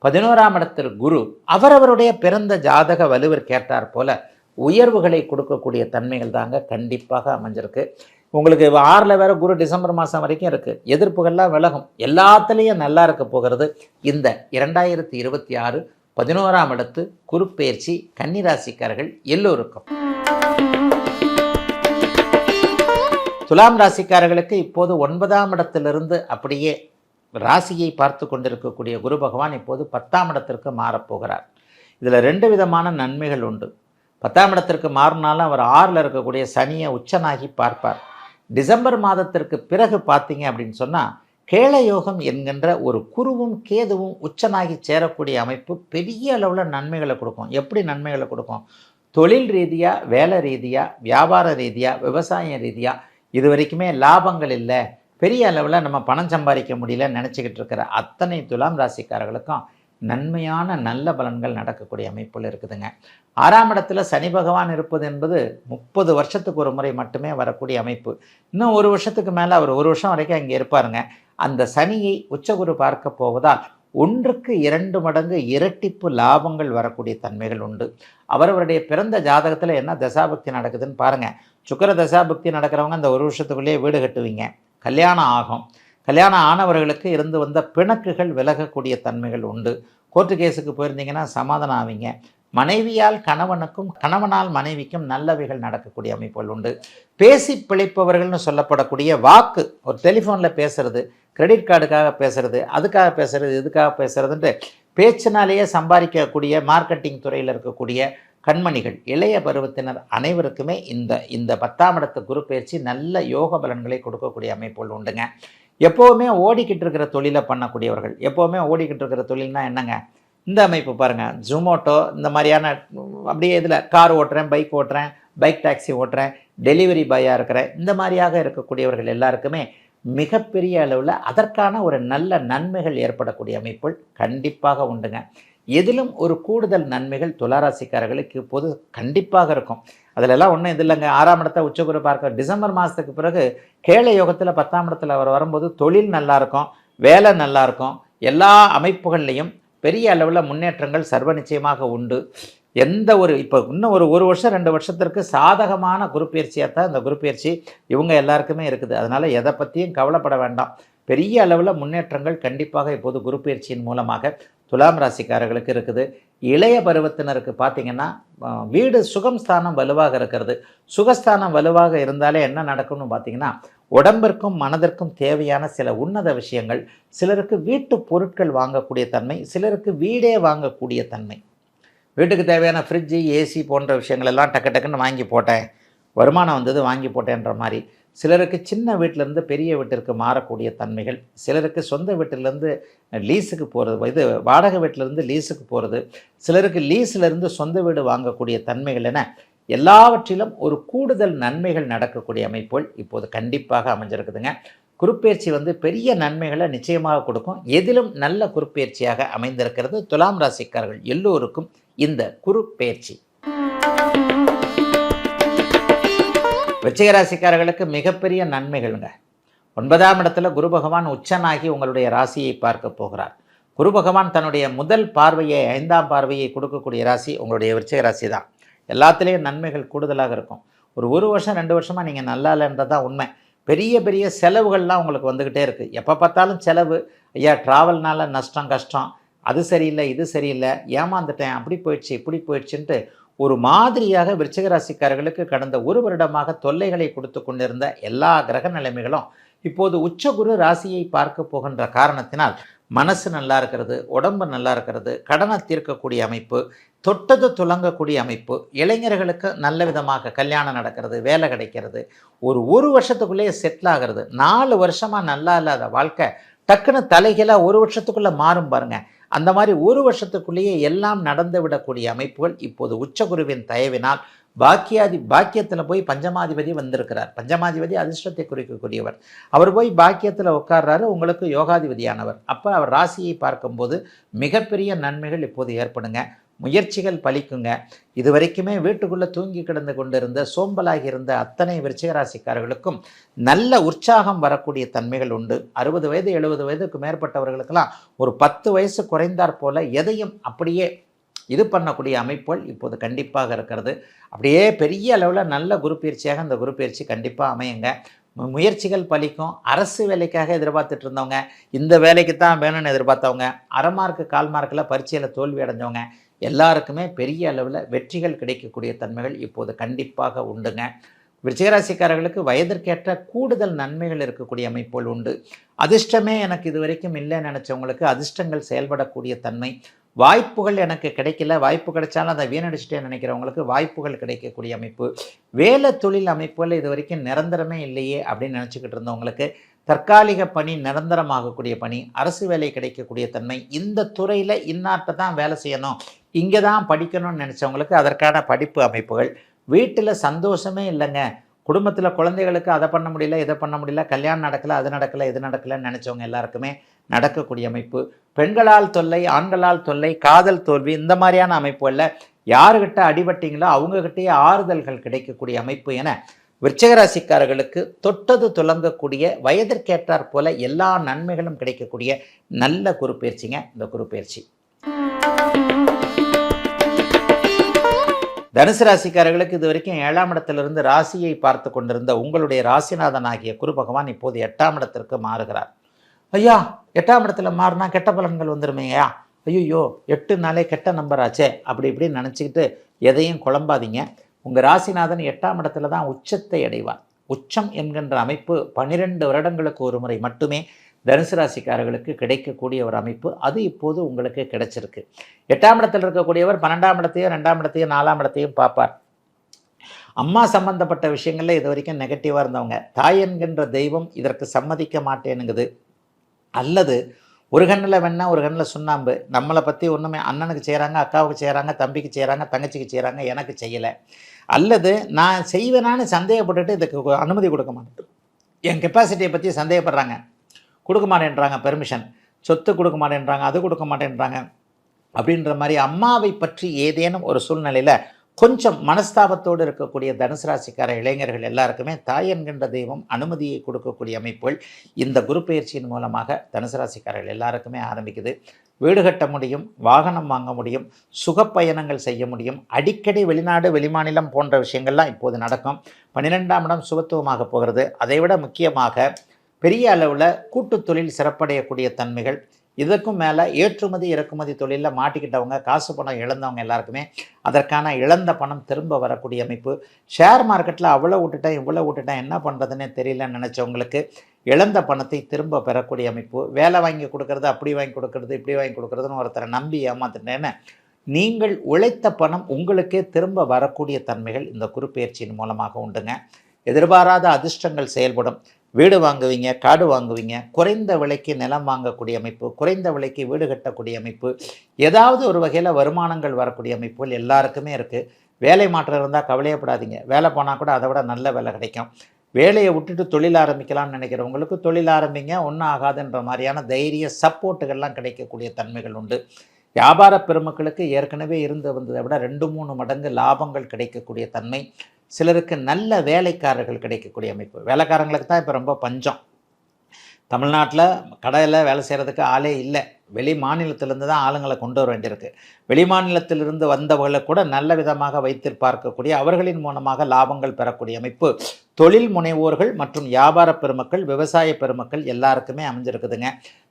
11ஆம் இடத்தில் குரு அவரவருடைய பிறந்த ஜாதக வலுவிற்கேற்றார் போல உயர்வுகளை கொடுக்கக்கூடிய தன்மைகள் தாங்க கண்டிப்பாக அமைஞ்சிருக்கு. உங்களுக்கு 6ல் வேறு குரு டிசம்பர் மாதம் வரைக்கும் இருக்குது. எதிர்ப்புகள்லாம் விலகும். எல்லாத்துலேயும் நல்லா இருக்க போகிறது இந்த 2026 11ஆம் இடத்து குருப்பெயர்ச்சி கன்னிராசிக்காரர்கள் எல்லோருக்கும். துலாம் ராசிக்காரர்களுக்கு இப்போது 9ஆம் இடத்திலிருந்து அப்படியே ராசியை பார்த்து கொண்டிருக்கக்கூடிய குரு பகவான் இப்போது 10ஆம் இடத்திற்கு மாறப்போகிறார். இதில் 2 விதமான நன்மைகள் உண்டு. 10ஆம் இடத்திற்கு மாறினாலும் அவர் 6ல் இருக்கக்கூடிய சனியை உச்சனாகி பார்ப்பார். டிசம்பர் மாதத்திற்கு பிறகு பார்த்தீங்க அப்படின்னு சொன்னால் கேளயோகம் என்கின்ற ஒரு குருவும் கேதுவும் உச்சனாகி சேரக்கூடிய அமைப்பு பெரிய அளவில் நன்மைகளை கொடுக்கும். எப்படி நன்மைகளை கொடுக்கும்? தொழில் ரீதியாக, வேலை ரீதியாக, வியாபார ரீதியாக, விவசாய ரீதியாக இது வரைக்குமே லாபங்கள் இல்லை, பெரிய அளவில் நம்ம பணம் சம்பாதிக்க முடியலன்னு நினச்சிக்கிட்டு இருக்கிற அத்தனை துலாம் ராசிக்காரர்களுக்கும் நன்மையான நல்ல பலன்கள் நடக்கக்கூடிய அமைப்புகள் இருக்குதுங்க. 6ஆம் இடத்துல சனி பகவான் இருப்பது என்பது 30 வருஷத்துக்கு ஒரு முறை மட்டுமே வரக்கூடிய அமைப்பு. இன்னும் 1 வருஷத்துக்கு மேலே அவர் 1 வருஷம் வரைக்கும் அங்கே இருப்பாருங்க. அந்த சனியை உச்சகுரு பார்க்க போவதால் 1க்கு 2 மடங்கு இரட்டிப்பு லாபங்கள் வரக்கூடிய தன்மைகள் உண்டு. அவரவருடைய பிறந்த ஜாதகத்தில் என்ன தசாபக்தி நடக்குதுன்னு பாருங்கள். சுக்கிர தசாபக்தி நடக்கிறவங்க அந்த 1 வருஷத்துக்குள்ளேயே வீடு கட்டுவீங்க, கல்யாணம் ஆகும். கல்யாணம் ஆனவர்களுக்கு இருந்து வந்த பிணக்குகள் விலகக்கூடிய தன்மைகள் உண்டு. கோர்ட்டு கேஸுக்கு போயிருந்தீங்கன்னா சமாதானம் ஆவீங்க. மனைவியால் கணவனுக்கும், கணவனால் மனைவிக்கும் நல்லவைகள் நடக்கக்கூடிய அமைப்புகள் உண்டு. பேசி பிழைப்பவர்கள்னு சொல்லப்படக்கூடிய வாக்கு, ஒரு டெலிஃபோனில் பேசுறது, கிரெடிட் கார்டுக்காக பேசுறது, அதுக்காக பேசுறது, இதுக்காக பேசுறதுன்ட்டு பேச்சினாலேயே சம்பாதிக்கக்கூடிய மார்க்கெட்டிங் துறையில் இருக்கக்கூடிய கண்மணிகள், இளைய பருவத்தினர் அனைவருக்குமே இந்த 10ஆம் இடத்து குரு பயிற்சி நல்ல யோக பலன்களை கொடுக்கக்கூடிய அமைப்புகள் உண்டுங்க. எப்போவுமே ஓடிக்கிட்டு இருக்கிற தொழிலை பண்ணக்கூடியவர்கள், எப்போவுமே ஓடிக்கிட்டு இருக்கிற தொழில்னா என்னங்க? இந்த அமைப்பு பாருங்கள், ஜொமோட்டோ இந்த மாதிரியான அப்படியே இதில் கார் ஓட்டுறேன், பைக் ஓட்டுறேன், பைக் டாக்ஸி ஓட்டுறேன், டெலிவரி பாயாக இருக்கிறேன், இந்த மாதிரியாக இருக்கக்கூடியவர்கள் எல்லாருக்குமே மிகப்பெரிய அளவில் அதற்கான ஒரு நல்ல நன்மைகள் ஏற்படக்கூடிய அமைப்புகள் கண்டிப்பாக உண்டுங்க. எதிலும் ஒரு கூடுதல் நன்மைகள் துளாராசிக்காரர்களுக்கு இப்போது கண்டிப்பாக இருக்கும். அதிலெல்லாம் ஒன்றும் இது இல்லைங்க. 6ஆம் இடத்தை உச்சகுரு பார்க்க டிசம்பர் மாதத்துக்கு பிறகு கேளை யோகத்தில் 10ஆம் இடத்துல அவர் வரும்போது தொழில் நல்லாயிருக்கும், வேலை நல்லாயிருக்கும், எல்லா அமைப்புகள்லையும் பெரிய அளவில் முன்னேற்றங்கள் சர்வ நிச்சயமாக உண்டு. எந்த ஒரு இப்போ இன்னும் ஒரு வருஷம் 2 வருஷத்திற்கு சாதகமான குரு பயிற்சியாக தான் இந்த குரு பயிற்சி இவங்க எல்லாருக்குமே இருக்குது. அதனால் எதை பற்றியும் கவலைப்பட வேண்டாம். பெரிய அளவில் முன்னேற்றங்கள் கண்டிப்பாக இப்போது குரு பயிற்சியின் மூலமாக துலாம் ராசிக்காரர்களுக்கு இருக்குது. இளைய பருவத்தினருக்கு பார்த்திங்கன்னா வீடு சுகம் ஸ்தானம் வலுவாக இருக்கிறது. சுகஸ்தானம் வலுவாக இருந்தாலே என்ன நடக்கும்னு பார்த்திங்கன்னா உடம்பிற்கும் மனதிற்கும் தேவையான சில உன்னத விஷயங்கள், சிலருக்கு வீட்டு பொருட்கள் வாங்கக்கூடிய தன்மை, சிலருக்கு வீடே வாங்கக்கூடிய தன்மை. வீட்டுக்கு தேவையான ஃப்ரிட்ஜு, ஏசி போன்ற விஷயங்கள் எல்லாம் டக்கு டக்குன்னு வாங்கி போட்டேன், வருமானம் வந்தது வாங்கி போட்டேன்ற மாதிரி. சிலருக்கு சின்ன வீட்டிலேருந்து பெரிய வீட்டிற்கு மாறக்கூடிய தன்மைகள், சிலருக்கு சொந்த வீட்டிலேருந்து லீஸுக்கு போகிறது, இது வாடகை வீட்டிலேருந்து லீஸுக்கு போகிறது, சிலருக்கு லீஸிலேருந்து சொந்த வீடு வாங்கக்கூடிய தன்மைகள் என எல்லாவற்றிலும் ஒரு கூடுதல் நன்மைகள் நடக்கக்கூடிய அமைப்புகள் இப்போது கண்டிப்பாக அமைஞ்சிருக்குதுங்க. குருப்பெயர்ச்சி பெரிய நன்மைகளை நிச்சயமாக கொடுக்கும். எதிலும் நல்ல குருப்பெயர்ச்சியாக அமைந்திருக்கிறது துலாம் ராசிக்காரர்கள் எல்லோருக்கும் இந்த குருப்பெயர்ச்சி. விருச்சிக ராசிக்காரர்களுக்கு மிகப்பெரிய நன்மைகள்ங்க. 9ஆம் இடத்துல குரு பகவான் உச்சனாகி உங்களுடைய ராசியை பார்க்க போகிறார். குரு பகவான் தன்னுடைய முதல் பார்வையை 5ஆம் பார்வையை கொடுக்கக்கூடிய ராசி உங்களுடைய விருச்சிக ராசி தான். எல்லாத்துலேயும் நன்மைகள் கூடுதலாக இருக்கும். ஒரு வருஷம் 2 வருஷமாக நீங்கள் நல்லா இல்லைன்றது தான் உண்மை. பெரிய பெரிய செலவுகள்லாம் உங்களுக்கு வந்துக்கிட்டே இருக்குது. எப்போ பார்த்தாலும் செலவு, ஐயா ட்ராவல்னால நஷ்டம் கஷ்டம், அது சரியில்லை இது சரியில்லை, ஏமாந்துட்டேன், அப்படி போயிடுச்சு இப்படி போயிடுச்சுன்ட்டு ஒரு மாதிரியாக விருச்சிக ராசிக்காரர்களுக்கு கடந்த 1 வருடமாக தொல்லைகளை கொடுத்து கொண்டிருந்த எல்லா கிரக நிலைமைகளும் இப்போது உச்சகுரு ராசியை பார்க்க போகின்ற காரணத்தினால் மனசு நல்லா இருக்கிறது, உடம்பு நல்லா இருக்கிறது, கடனை தீர்க்கக்கூடிய அமைப்பு, தொட்டது துலங்கக்கூடிய அமைப்பு, இளைஞர்களுக்கு நல்ல விதமாக கல்யாணம் நடக்கிறது, வேலை கிடைக்கிறது, ஒரு வருஷத்துக்குள்ளேயே செட்டில் ஆகிறது. 4 வருஷமாக நல்லா இல்லாத வாழ்க்கை டக்குன்னு தலைகீழாக 1 வருஷத்துக்குள்ளே மாறும் பாருங்கள். அந்த மாதிரி 1 வருஷத்துக்குள்ளேயே எல்லாம் நடந்து விடக்கூடிய அமைப்புகள் இப்போது உச்சகுருவின் தயவினால் பாக்கியத்தில் போய் பஞ்சமாதிபதி வந்திருக்கிறார். பஞ்சமாதிபதி அதிர்ஷ்டத்தை குறிக்கக்கூடியவர். அவர் போய் பாக்கியத்தில் உட்கார்றாரு, உங்களுக்கு யோகாதிபதியானவர். அப்போ அவர் ராசியை பார்க்கும்போது மிகப்பெரிய நன்மைகள் இப்போது ஏற்படுங்க. முயற்சிகள் பலிக்குங்க. இது வரைக்குமே வீட்டுக்குள்ளே தூங்கி கிடந்து கொண்டிருந்த சோம்பலாகி இருந்த அத்தனை விருச்சிக ராசிக்காரர்களுக்கும் நல்ல உற்சாகம் வரக்கூடிய தன்மைகள் உண்டு. 60 வயது 70 வயதுக்கு மேற்பட்டவர்களுக்கெல்லாம் ஒரு 10 வயசு குறைந்தாற் போல எதையும் அப்படியே இது பண்ணக்கூடிய அமைப்புகள் இப்போது கண்டிப்பாக இருக்கிறது. அப்படியே பெரிய அளவில் நல்ல குரு பயிற்சியாக இந்த குரு பயிற்சி கண்டிப்பாக அமையுங்க. முயற்சிகள் பலிக்கும். அரசு வேலைக்காக எதிர்பார்த்துட்டு இருந்தவங்க, இந்த வேலைக்கு தான் வேணும்னு எதிர்பார்த்தவங்க, அரை மார்க்கு 1/4 மார்க்கில் பரீட்சையில் தோல்வி அடைஞ்சவங்க எல்லாருக்குமே பெரிய அளவில் வெற்றிகள் கிடைக்கக்கூடிய தன்மைகள் இப்போது கண்டிப்பாக உண்டுங்க. விருச்சிகராசிக்காரர்களுக்கு வயதிற்கேற்ற கூடுதல் நன்மைகள் இருக்கக்கூடிய அமைப்புகள் உண்டு. அதிர்ஷ்டமே எனக்கு இது வரைக்கும் இல்லைன்னு நினச்சவங்களுக்கு அதிர்ஷ்டங்கள் செயல்படக்கூடிய தன்மை, வாய்ப்புகள் எனக்கு கிடைக்கல, வாய்ப்பு கிடைச்சாலும் அதை வீணடிச்சுட்டே நினைக்கிறவங்களுக்கு வாய்ப்புகள் கிடைக்கக்கூடிய அமைப்பு, வேலை தொழில் அமைப்புகள் இது வரைக்கும் நிரந்தரமே இல்லையே அப்படின்னு நினச்சிக்கிட்டு இருந்தவங்களுக்கு தற்காலிக பணி நிரந்தரமாகக்கூடிய பணி, அரசு வேலை கிடைக்கக்கூடிய தன்மை, இந்த துறையில் இன்னார்ட்ட தான் வேலை செய்யணும், இங்கே தான் படிக்கணும்னு நினச்சவங்களுக்கு அதற்கான படிப்பு அமைப்புகள், வீட்டில் சந்தோஷமே இல்லைங்க, குடும்பத்தில் குழந்தைகளுக்கு அதை பண்ண முடியல இதை பண்ண முடியல, கல்யாணம் நடக்கலை அது நடக்கலை இது நடக்கலைன்னு நினச்சவங்க எல்லாருக்குமே நடக்கக்கூடிய அமைப்பு, பெண்களால் தொல்லை ஆண்களால் தொல்லை காதல் தோல்வி இந்த மாதிரியான அமைப்புகளில் யாருக்கிட்ட அடிபட்டிங்களோ அவங்கக்கிட்டேயே ஆறுதல்கள் கிடைக்கக்கூடிய அமைப்பு என விருச்சிகராசிக்காரர்களுக்கு தொட்டது துலங்கக்கூடிய வயதிற்கேற்றாற் போல எல்லா நன்மைகளும் கிடைக்கக்கூடிய நல்ல குரு பயிற்சிங்க இந்த குரு பயிற்சி. தனுசு ராசிக்காரர்களுக்கு இது வரைக்கும் 7ஆம் இடத்திலிருந்து ராசியை பார்த்து கொண்டிருந்த உங்களுடைய ராசிநாதன் ஆகிய குரு பகவான் இப்போது 8ஆம் இடத்திற்கு மாறுகிறார். ஐயா 8ஆம் இடத்துல மாறினா கெட்ட பலன்கள் வந்துருமேயா, ஐயோ 8 நாளே கெட்ட நம்பர் ஆச்சே அப்படி இப்படின்னு நினச்சிக்கிட்டு எதையும் குழம்பாதீங்க. உங்கள் ராசிநாதன் 8ஆம் இடத்துல தான் உச்சத்தை அடைவார். உச்சம் என்கின்ற அமைப்பு 12 வருடங்களுக்கு ஒரு முறை மட்டுமே தனுசு ராசிக்காரர்களுக்கு கிடைக்கக்கூடிய ஒரு அமைப்பு. அது இப்போது உங்களுக்கு கிடைச்சிருக்கு. 8ஆம் இடத்தில் இருக்கக்கூடியவர் 12ஆம் இடத்தையும் 2ஆம் இடத்தையும் 4ஆம் இடத்தையும் பார்ப்பார். அம்மா சம்பந்தப்பட்ட விஷயங்களில் இது வரைக்கும் நெகட்டிவாக இருந்தவங்க, தாய் என்கின்ற தெய்வம் இதற்கு சம்மதிக்க மாட்டேனுங்குது, அல்லது ஒரு கண்ணில் வெண்ணெய் ஒரு கண்ணில் சுண்ணாம்பு, நம்மளை பற்றி ஒன்றுமே அண்ணனுக்கு செய்கிறாங்க அக்காவுக்கு செய்கிறாங்க தம்பிக்கு செய்கிறாங்க தங்கச்சிக்கு செய்கிறாங்க எனக்கு செய்யலை, அல்லது நான் செய்வேனான்னு சந்தேகப்பட்டுட்டு இதுக்கு அனுமதி கொடுக்க மாட்டேன், என் கெப்பாசிட்டியை பற்றி சந்தேகப்படுறாங்க, கொடுக்க மாட்டேன்றாங்க பெர்மிஷன், சொத்து கொடுக்க மாட்டேன்றாங்க, அது கொடுக்க மாட்டேன்றாங்க அப்படின்ற மாதிரி அம்மாவை பற்றி ஏதேனும் ஒரு சூழ்நிலையில் கொஞ்சம் மனஸ்தாபத்தோடு இருக்கக்கூடிய தனுசு ராசிக்கார இளைஞர்கள் எல்லாருக்குமே தாய் என்கின்ற தெய்வம் அனுமதியை கொடுக்கக்கூடிய அமைப்புகள் இந்த குரு பயிற்சியின் மூலமாக தனுசு ராசிக்காரர்கள் எல்லாருக்குமே ஆரம்பிக்குது. வீடு கட்ட முடியும், வாகனம் வாங்க முடியும், சுகப்பயணங்கள் செய்ய முடியும், அடிக்கடி வெளிநாடு வெளிமாநிலம் போன்ற விஷயங்கள்லாம் இப்போது நடக்கும். 12ஆம் இடம் சுபத்துவமாக போகிறது. அதைவிட முக்கியமாக பெரிய அளவில் கூட்டு தொழில் சிறப்படையக்கூடிய தன்மைகள், இதற்கும் மேலே ஏற்றுமதி இறக்குமதி தொழிலில் மாட்டிக்கிட்டவங்க, காசு பணம் இழந்தவங்க எல்லாருக்குமே அதற்கான இழந்த பணம் திரும்ப வரக்கூடிய அமைப்பு. ஷேர் மார்க்கெட்டில் அவ்வளோ விட்டுட்டேன் இவ்வளோ விட்டுட்டேன் என்ன பண்ணுறதுன்னே தெரியலன்னு நினச்சவங்களுக்கு இழந்த பணத்தை திரும்ப பெறக்கூடிய அமைப்பு. வேலை வாங்கி கொடுக்கறது, அப்படி வாங்கி கொடுக்கறது, இப்படி வாங்கி கொடுக்குறதுன்னு ஒருத்தரை நம்பி ஏமாத்துட்டேன்னு நீங்கள் உழைத்த பணம் உங்களுக்கே திரும்ப வரக்கூடிய தன்மைகள் இந்த குரு பயிற்சியின் மூலமாக உண்டுங்க. எதிர்பாராத அதிர்ஷ்டங்கள் செயல்படும். வீடு வாங்குவீங்க, காடு வாங்குவீங்க, குறைந்த விலைக்கு நிலம் வாங்கக்கூடிய அமைப்பு, குறைந்த விலைக்கு வீடு கட்டக்கூடிய அமைப்பு, ஏதாவது ஒரு வகையில் வருமானங்கள் வரக்கூடிய அமைப்புகள் எல்லாருக்குமே இருக்குது. வேலை மாற்றம் இருந்தால் கவலையப்படாதீங்க, வேலை போனால் கூட அதை விட நல்ல வேலை கிடைக்கும். வேலையை விட்டுட்டு தொழில் ஆரம்பிக்கலாம்னு நினைக்கிறவங்களுக்கு தொழில் ஆரம்பிங்க, ஒன்றும் ஆகாதுன்ற மாதிரியான தைரிய சப்போர்ட்டுகள்லாம் கிடைக்கக்கூடிய தன்மைகள் உண்டு. வியாபார பெருமக்களுக்கு ஏற்கனவே இருந்து வந்ததை விட 2-3 மடங்கு லாபங்கள் கிடைக்கக்கூடிய தன்மை. சிலருக்கு நல்ல வேலைக்காரர்கள் கிடைக்கக்கூடிய அமைப்பு. வேலைக்காரங்களுக்கு தான் இப்போ ரொம்ப பஞ்சம். தமிழ்நாட்டில் கடையில் வேலை செய்கிறதுக்கு ஆளே இல்லை. வெளி மாநிலத்திலேருந்து தான் ஆளுங்களை கொண்டு வர வேண்டியிருக்கு. வெளி மாநிலத்திலிருந்து வந்தவர்களை கூட நல்ல விதமாக வைத்து பார்க்கக்கூடிய, அவர்களின் மூலமாக லாபங்கள் பெறக்கூடிய அமைப்பு தொழில் முனைவோர்கள் மற்றும் வியாபார பெருமக்கள், விவசாய பெருமக்கள் எல்லாருக்குமே அமைஞ்சிருக்குதுங்க.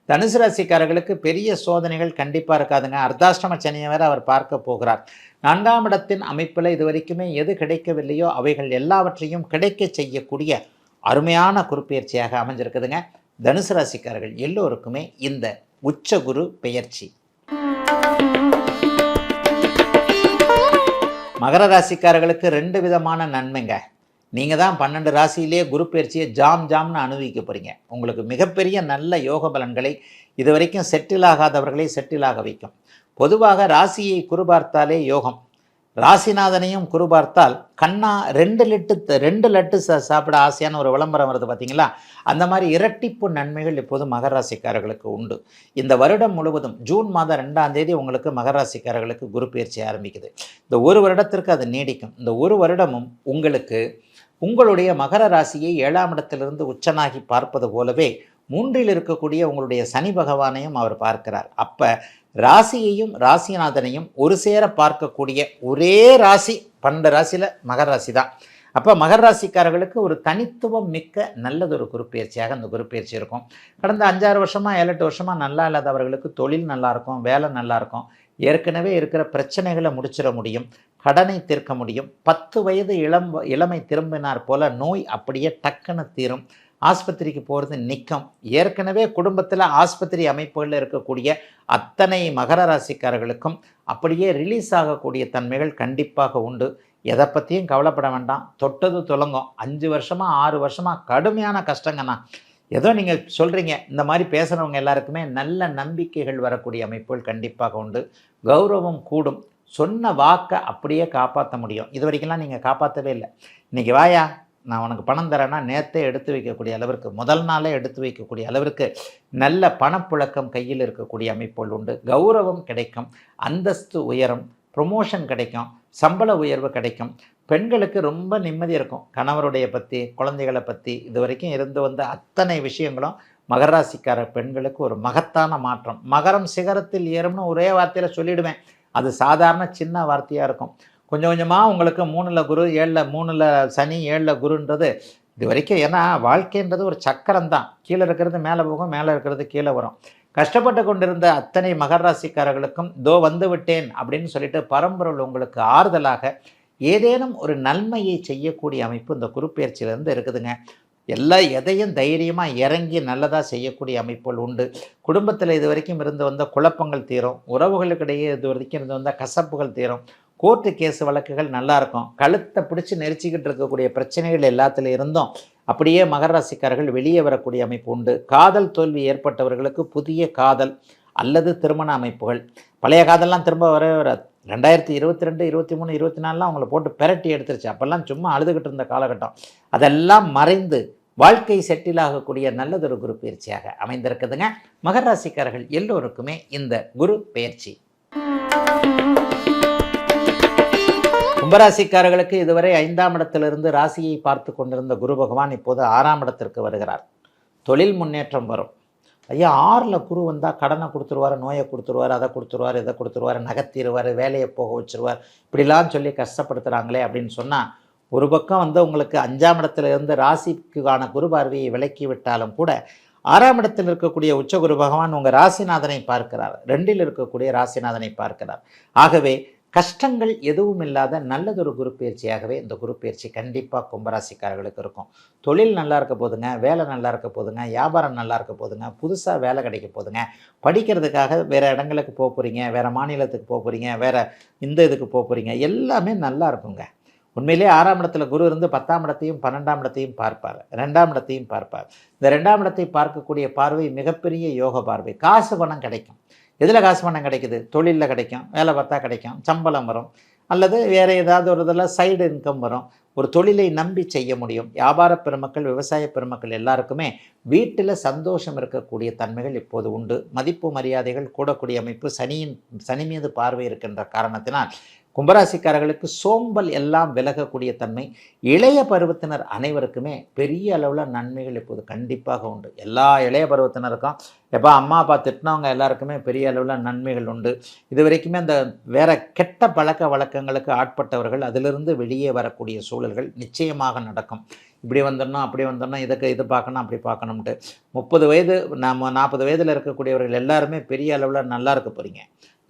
தனுசு ராசிக்காரர்களுக்கு பெரிய சோதனைகள் கண்டிப்பாக இருக்காதுங்க. அர்த்தாஷ்டம சனியை வேறு அவர் பார்க்க போகிறார். 4ஆம் இடத்தின் அமைப்பில் இது வரைக்குமே எது கிடைக்கவில்லையோ அவைகள் எல்லாவற்றையும் கிடைக்க செய்யக்கூடிய அருமையான குருப்பெயர்ச்சியாக அமைஞ்சிருக்குதுங்க. தனுசு ராசிக்காரர்கள் எல்லோருக்குமே இந்த உச்சகுரு பெயர்ச்சி. மகர ராசிக்காரர்களுக்கு 2 விதமான நன்மைங்க. நீங்கள் தான் 12 ராசியிலே குரு பயிற்சியை ஜாம்னு அனுபவிக்க போகிறீங்க. உங்களுக்கு மிகப்பெரிய நல்ல யோக பலன்களை, இது வரைக்கும் செட்டில் ஆகாதவர்களை செட்டில் ஆக வைக்கும். பொதுவாக ராசியை குரு பார்த்தாலே யோகம். ராசிநாதனையும் குரு பார்த்தால் கண்ணா 2 லட்டு சாப்பிட ஆசையான ஒரு விளம்பரம் வருது பார்த்தீங்களா? அந்த மாதிரி இரட்டிப்பு நன்மைகள் இப்போது மகர ராசிக்காரர்களுக்கு உண்டு. இந்த வருடம் முழுவதும் ஜூன் மாதம் 2ஆம் தேதி உங்களுக்கு மகர ராசிக்காரர்களுக்கு குரு பயிற்சி ஆரம்பிக்குது. இந்த ஒரு வருடத்திற்கு அது நீடிக்கும். இந்த ஒரு வருடமும் உங்களுக்கு உங்களுடைய மகர ராசியை 7ஆம் இடத்திலிருந்து உச்சனாகி பார்ப்பது போலவே 3இல் இருக்கக்கூடிய உங்களுடைய சனி பகவானையும் அவர் பார்க்கிறார். அப்போ ராசியையும் ராசிநாதனையும் ஒரு சேர பார்க்கக்கூடிய ஒரே ராசி 12 ராசியில் மகர ராசி தான். அப்போ மகர ராசிக்காரர்களுக்கு ஒரு தனித்துவம் மிக்க நல்லதொரு குருப்பெயர்ச்சியாக அந்த குருப்பெயர்ச்சி இருக்கும். கடந்த 5-6 வருஷமாக 7-8 வருஷமாக நல்லா இல்லாதவர்களுக்கு தொழில் நல்லாயிருக்கும், வேலை நல்லாயிருக்கும், ஏற்கனவே இருக்கிற பிரச்சனைகளை முடிச்சிட முடியும், கடனை தீர்க்க முடியும். 10 வயது இளமை திரும்பினார் போல நோய் அப்படியே டக்குன்னு தீரும். ஆஸ்பத்திரிக்கு போகிறது நிற்கும். ஏற்கனவே குடும்பத்தில் ஆஸ்பத்திரி அமைப்புகளில் இருக்கக்கூடிய அத்தனை மகர ராசிக்காரர்களுக்கும் அப்படியே ரிலீஸ் ஆகக்கூடிய தன்மைகள் கண்டிப்பாக உண்டு. எதை பற்றியும் கவலைப்பட வேண்டாம். தொட்டது துலங்கும். 5 வருஷமாக 6 வருஷமாக கடுமையான கஷ்டங்கண்ணா. ஏதோ நீங்கள் சொல்கிறீங்க. இந்த மாதிரி பேசுகிறவங்க எல்லாருக்குமே நல்ல நம்பிக்கைகள் வரக்கூடிய அமைப்புகள் கண்டிப்பாக உண்டு. கௌரவம் கூடும். சொன்ன வாக்கை அப்படியே காப்பாற்ற முடியும். இது வரைக்கும்லாம் நீங்கள் காப்பாற்றவே இல்லை. இன்றைக்கி வாயா நான் உனக்கு பணம் தரேன்னா நேற்றே எடுத்து வைக்கக்கூடிய அளவிற்கு, முதல் நாளே எடுத்து வைக்கக்கூடிய அளவிற்கு நல்ல பணப்புழக்கம் கையில் இருக்கக்கூடிய அமைப்புகள் உண்டு. கௌரவம் கிடைக்கும், அந்தஸ்து உயரும், ப்ரொமோஷன் கிடைக்கும், சம்பள உயர்வு கிடைக்கும். பெண்களுக்கு ரொம்ப நிம்மதி இருக்கும். கணவருடைய பற்றி, குழந்தைகளை பற்றி இது வரைக்கும் இருந்து வந்த அத்தனை விஷயங்களும் மகராசிக்கார பெண்களுக்கு ஒரு மகத்தான மாற்றம். மகரம் சிகரத்தில் ஏறும்னு ஒரே வார்த்தையில் சொல்லிவிடுவேன். அது சாதாரண சின்ன வார்த்தையாக இருக்கும். கொஞ்சம் கொஞ்சமாக உங்களுக்கு 3ல் குரு, 3ல் சனி, 7ல் குருன்றது இது வரைக்கும். ஏன்னா வாழ்க்கைன்றது ஒரு சக்கரம் தான். கீழே இருக்கிறது மேலே போகும், மேலே இருக்கிறது கீழே வரும். கஷ்டப்பட்டு கொண்டிருந்த அத்தனை மகர ராசிக்காரர்களுக்கும் தோ வந்து விட்டேன் அப்படின்னு சொல்லிட்டு பரம்பொருள் உங்களுக்கு ஆறுதலாக ஏதேனும் ஒரு நன்மையை செய்யக்கூடிய அமைப்பு இந்த குருப்பெயர்ச்சியிலேருந்து இருக்குதுங்க. எதையும் தைரியமாக இறங்கி நல்லதாக செய்யக்கூடிய அமைப்புகள் உண்டு. குடும்பத்தில் இது வரைக்கும் இருந்து வந்த குழப்பங்கள் தீரும். உறவுகளுக்கிடையே இது வரைக்கும் இருந்து வந்த கசப்புகள் தீரும். கோர்ட்டு கேஸ் வழக்குகள் நல்லாயிருக்கும். கழுத்தை பிடிச்சி நெரிச்சிக்கிட்டு இருக்கக்கூடிய பிரச்சனைகள் எல்லாத்துல இருந்தும் அப்படியே மகர ராசிக்காரர்கள் வெளியே வரக்கூடிய அமைப்பு உண்டு. காதல் தோல்வி ஏற்பட்டவர்களுக்கு புதிய காதல் அல்லது திருமண அமைப்புகள். பழைய காதல்லாம் திரும்ப வராது. 2022, 23, 24 அவங்கள போட்டு பெரட்டி எடுத்துருச்சு. அப்போல்லாம் சும்மா அழுதுகிட்டு இருந்த காலகட்டம். அதெல்லாம் மறைந்து வாழ்க்கை செட்டில் ஆகக்கூடிய நல்லதொரு குரு பயிற்சியாக அமைந்திருக்குதுங்க. மகர ராசிக்காரர்கள் எல்லோருக்குமே இந்த குரு பயிற்சி. கும்பராசிக்காரர்களுக்கு இதுவரை 5ஆம் இடத்திலிருந்து ராசியை பார்த்து கொண்டிருந்த குரு பகவான் இப்போது 6ஆம் இடத்திற்கு வருகிறார். தொழில் முன்னேற்றம் வரும். ஐயா 6ல் குரு வந்தால் கடனை கொடுத்துருவார், நோயை கொடுத்துருவார், அதை கொடுத்துருவார், இதை கொடுத்துருவார், நகர்த்திடுவார், வேலையை போக வச்சுருவார், இப்படிலாம் சொல்லி கஷ்டப்படுத்துகிறாங்களே அப்படின்னு சொன்னால், ஒரு பக்கம் வந்து உங்களுக்கு 5ஆம் இடத்துல இருந்து ராசிக்கான குரு பார்வையை விலக்கி விட்டாலும் கூட 6ஆம் இடத்தில் இருக்கக்கூடிய உச்ச குரு பகவான் உங்கள் ராசிநாதனை பார்க்கிறார், 2இல் இருக்கக்கூடிய ராசிநாதனை பார்க்கிறார். ஆகவே கஷ்டங்கள் எதுவும் இல்லாத நல்லதொரு குரு பயிற்சியாகவே இந்த குரு பயிற்சி கண்டிப்பாக கும்பராசிக்காரர்களுக்கு இருக்கும். தொழில் நல்லா இருக்க போதுங்க, வேலை நல்லா இருக்க போதுங்க, வியாபாரம் நல்லா இருக்க போதுங்க, புதுசாக வேலை கிடைக்க போதுங்க, படிக்கிறதுக்காக வேறு இடங்களுக்கு போக போகிறீங்க, வேறு மாநிலத்துக்கு போக போகிறீங்க, வேறு இந்த இதுக்கு போக போகிறீங்க, எல்லாமே நல்லா இருக்குங்க. உண்மையிலே 6ஆம் இடத்துல குரு இருந்து 10ஆம் இடத்தையும் 12ஆம் இடத்தையும் பார்ப்பார், 2ஆம் இடத்தையும் பார்ப்பார். இந்த 2ஆம் இடத்தை பார்க்கக்கூடிய பார்வை மிகப்பெரிய யோக பார்வை. காசு பணம் கிடைக்கும். எதில் காசு பணம் கிடைக்குது? தொழிலில் கிடைக்கும், வேலை பார்த்தா கிடைக்கும், சம்பளம் வரும், அல்லது வேறு ஏதாவது ஒரு இதில் சைடு இன்கம் வரும். ஒரு தொழிலை நம்பி செய்ய முடியும். வியாபார பெருமக்கள், விவசாய பெருமக்கள் எல்லாருக்குமே வீட்டில் சந்தோஷம் இருக்கக்கூடிய தன்மைகள் இப்போது உண்டு. மதிப்பு மரியாதைகள் கூடக்கூடிய அமைப்பு. சனி மீது பார்வை இருக்கின்ற காரணத்தினால் கும்பராசிக்காரர்களுக்கு சோம்பல் எல்லாம் விலகக்கூடிய தன்மை. இளைய பருவத்தினர் அனைவருக்குமே பெரிய அளவில் நன்மைகள் இப்போது கண்டிப்பாக உண்டு. எல்லா இளைய பருவத்தினருக்கும் எப்போ அம்மா அப்பா திட்டினவங்க எல்லாருக்குமே பெரிய அளவில் நன்மைகள் உண்டு. இது வரைக்குமே அந்த வேற கெட்ட பழக்க வழக்கங்களுக்கு ஆட்பட்டவர்கள் அதிலிருந்து வெளியே வரக்கூடிய சூழல்கள் நிச்சயமாக நடக்கும். இப்படி வந்துடணும், அப்படி வந்துடணும், இது பார்க்கணும், அப்படி பார்க்கணும்ட்டு 30 வயது நம்ம 40 வயதில் இருக்கக்கூடியவர்கள் எல்லாருமே பெரிய அளவில் நல்லா இருக்க போகிறீங்க.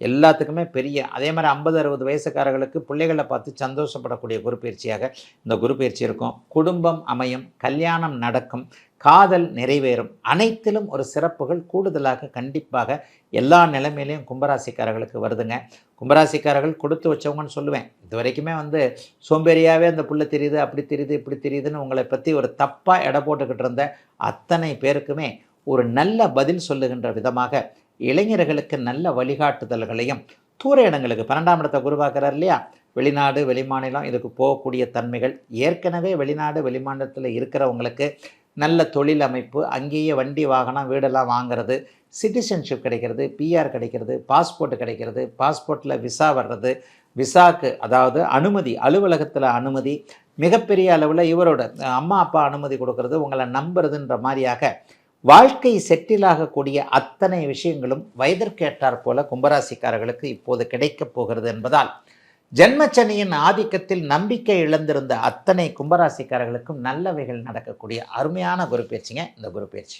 எல்லாத்துக்குமே பெரிய அதே மாதிரி 50-60 வயசுக்காரர்களுக்கு பிள்ளைகளை பார்த்து சந்தோஷப்படக்கூடிய குரு பயிற்சியாக இந்த குரு பயிற்சி இருக்கும். குடும்பம் அமையும், கல்யாணம் நடக்கும், காதல் நிறைவேறும். அனைத்திலும் ஒரு சிறப்புகள் கூடுதலாக கண்டிப்பாக எல்லா நிலைமையிலையும் கும்பராசிக்காரர்களுக்கு வருதுங்க. கும்பராசிக்காரர்கள் கொடுத்து வச்சவங்கன்னு சொல்லுவேன். இது வரைக்குமே வந்து சோம்பேறியாகவே அந்த புள்ள தெரியுது, அப்படி தெரியுது, இப்படி தெரியுதுன்னு உங்களை பற்றி ஒரு தப்பாக எடை போட்டுக்கிட்டு இருந்த அத்தனை பேருக்குமே ஒரு நல்ல பதில் சொல்லுகின்ற விதமாக இளைஞர்களுக்கு நல்ல வழிகாட்டுதல்களையும், தூர இடங்களுக்கு 12ஆம் இடத்தை குரு பார்க்குறார் இல்லையா, வெளிநாடு வெளிமாநிலம் இதுக்கு போகக்கூடிய தன்மைகள். ஏற்கனவே வெளிநாடு வெளிமாநிலத்தில் இருக்கிறவங்களுக்கு நல்ல தொழில் அமைப்பு, அங்கேயே வண்டி வாகனம் வீடெல்லாம் வாங்கிறது, சிட்டிசன்ஷிப் கிடைக்கிறது, பிஆர் கிடைக்கிறது, பாஸ்போர்ட் கிடைக்கிறது, பாஸ்போர்ட்டில் விசா வர்றது, விசாக்கு அதாவது அனுமதி, அலுவலகத்தில் அனுமதி, மிகப்பெரிய அளவில் இவரோட அம்மா அப்பா அனுமதி கொடுக்கறது, உங்களை நம்புறதுன்ற மாதிரியாக வாழ்க்கை செட்டிலாகக்கூடிய அத்தனை விஷயங்களும் வயதிற்கேற்றாற் போல கும்பராசிக்காரர்களுக்கு இப்போது கிடைக்கப் போகிறது என்பதால் ஜென்மச்சனியின் ஆதிக்கத்தில் நம்பிக்கை இழந்திருந்த அத்தனை கும்பராசிக்காரர்களுக்கும் நல்லவைகள் நடக்கக்கூடிய அருமையான குரு பயிற்சிங்க இந்த குரு பயிற்சி.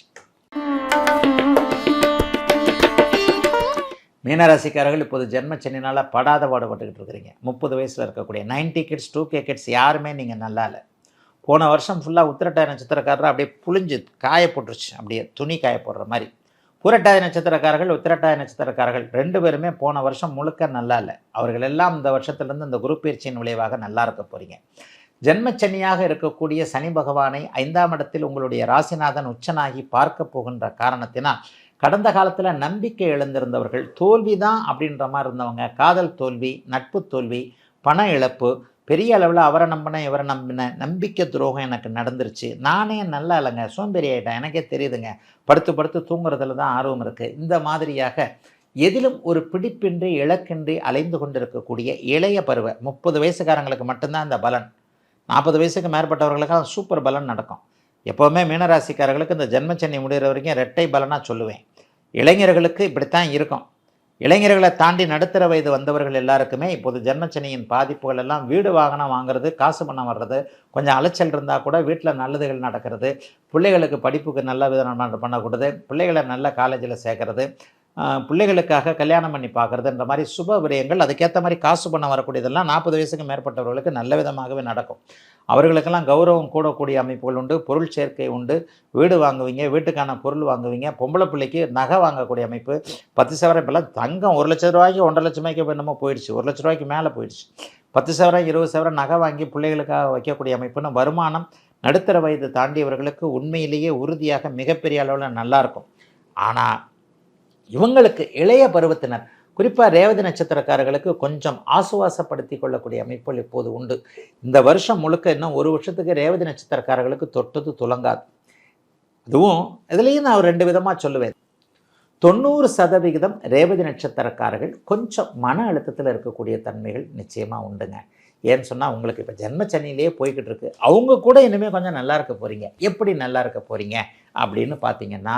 மீனராசிக்காரர்கள் இப்போது ஜென்மச்சனினால் படாத பாடுபட்டுக்கிட்டு இருக்கிறீங்க. 30 வயசில் இருக்கக்கூடிய 90 கிட்ஸ் 2K கிட்ஸ் யாருமே நீங்கள் நல்லா இல்லை. போன வருஷம் ஃபுல்லாக உத்திரட்டாதி நட்சத்திரக்காரர் அப்படியே புளிஞ்சு காய போட்டுருச்சு, அப்படியே துணி காய போடுற மாதிரி. பூரட்டாதி நட்சத்திரக்காரர்கள், உத்திரட்டாதி நட்சத்திரக்காரர்கள் 2 பேருமே போன வருஷம் முழுக்க நல்லா இல்லை. அவர்கள் எல்லாம் இந்த வருஷத்துலேருந்து இந்த குரு பயிற்சியின் விளைவாக நல்லா இருக்க போகிறீங்க. ஜென்மச்சனியாக இருக்கக்கூடிய சனி பகவானை 5ஆம் இடத்தில் உங்களுடைய ராசிநாதன் உச்சனாகி பார்க்க போகின்ற காரணத்தினால் கடந்த காலத்தில் நம்பிக்கை இழந்திருந்தவர்கள், தோல்வி தான் அப்படின்ற மாதிரி இருந்தவங்க, காதல் தோல்வி, நட்பு தோல்வி, பண இழப்பு, பெரிய அளவில் அவரை நம்பினேன் இவரை நம்பினேன், நம்பிக்கை துரோகம் எனக்கு நடந்துருச்சு, நானே நல்லா இல்லைங்க, சோம்பேறி ஆகிட்டேன், எனக்கே தெரியுதுங்க, படுத்து தூங்குறதுல தான் ஆர்வம் இருக்குது, இந்த மாதிரியாக எதிலும் ஒரு பிடிப்பின்றி இலக்கின்றி அலைந்து கொண்டிருக்கக்கூடிய இளைய பருவ 30 வயசுக்காரங்களுக்கு மட்டும்தான் இந்த பலன். 40 வயசுக்கு மேற்பட்டவர்களுக்கு சூப்பர் பலன் நடக்கும். எப்போவுமே மீனராசிக்காரர்களுக்கு இந்த ஜென்மச்சனி முடிகிற வரைக்கும் இரட்டை பலனாக சொல்லுவேன். இளைஞர்களுக்கு இப்படித்தான் இருக்கும். இளைஞர்களை தாண்டி நடுத்தர வயது வந்தவர்கள் எல்லாருக்குமே இப்போது ஜென்மச்சனியின் பாதிப்புகள் எல்லாம் வீடு வாகனம் வாங்குறது, காசு பணம் வர்றது, கொஞ்சம் அலைச்சல் இருந்தால் கூட வீட்டில் நல்லதுகள் நடக்கிறது, பிள்ளைகளுக்கு படிப்புக்கு நல்ல விதம் பண்ணக்கூடாது, பிள்ளைகளை நல்ல காலேஜில் சேர்க்கறது, பிள்ளைகளுக்காக கல்யாணம் பண்ணி பார்க்குறதுன்ற மாதிரி சுப விரயங்கள், அதுக்கேற்ற மாதிரி காசு பணம் வரக்கூடியதெல்லாம் 40 வயசுக்கு மேற்பட்டவர்களுக்கு நல்ல விதமாகவே நடக்கும். அவர்களுக்கெல்லாம் கௌரவம் கூடக்கூடிய அமைப்புகள் உண்டு, பொருள் சேர்க்கை உண்டு, வீடு வாங்குவீங்க, வீட்டுக்கான பொருள் வாங்குவீங்க, பொம்பளை பிள்ளைக்கு நகை வாங்கக்கூடிய அமைப்பு. 10 சவரம் இப்போல்லாம் தங்கம் 1 லட்ச ரூபாய்க்கு 1.5 லட்சமாய்க்கு என்னமோ போயிடுச்சு, 1 லட்ச ரூபாய்க்கு மேலே போயிடுச்சு. 10 சவரம் 20 சவரம் நகை வாங்கி பிள்ளைகளுக்காக வைக்கக்கூடிய அமைப்புன்னு வருமானம் நடுத்தர வயது தாண்டியவர்களுக்கு உண்மையிலேயே உறுதியாக மிகப்பெரிய அளவில் நல்லாயிருக்கும். ஆனால் இவங்களுக்கு இளைய பருவத்தினர், குறிப்பாக ரேவதி நட்சத்திரக்காரர்களுக்கு கொஞ்சம் ஆசுவாசப்படுத்தி கொள்ளக்கூடிய அமைப்புகள் இப்போது உண்டு. இந்த வருஷம் முழுக்க இன்னும் 1 வருஷத்துக்கு ரேவதி நட்சத்திரக்காரர்களுக்கு தொட்டது துலங்காது. இதுவும் இதுலேயும் நான் ஒரு 2 விதமாக சொல்லுவேன். 90% ரேவதி நட்சத்திரக்காரர்கள் கொஞ்சம் மன அழுத்தத்தில் இருக்கக்கூடிய தன்மைகள் நிச்சயமாக உண்டுங்க. ஏன்னு சொன்னால் உங்களுக்கு இப்போ ஜென்மச்சனிலேயே போய்கிட்டு இருக்கு. அவங்க கூட இனிமேல் கொஞ்சம் நல்லா இருக்க போகிறீங்க. எப்படி நல்லா இருக்க போகிறீங்க அப்படின்னு பார்த்தீங்கன்னா,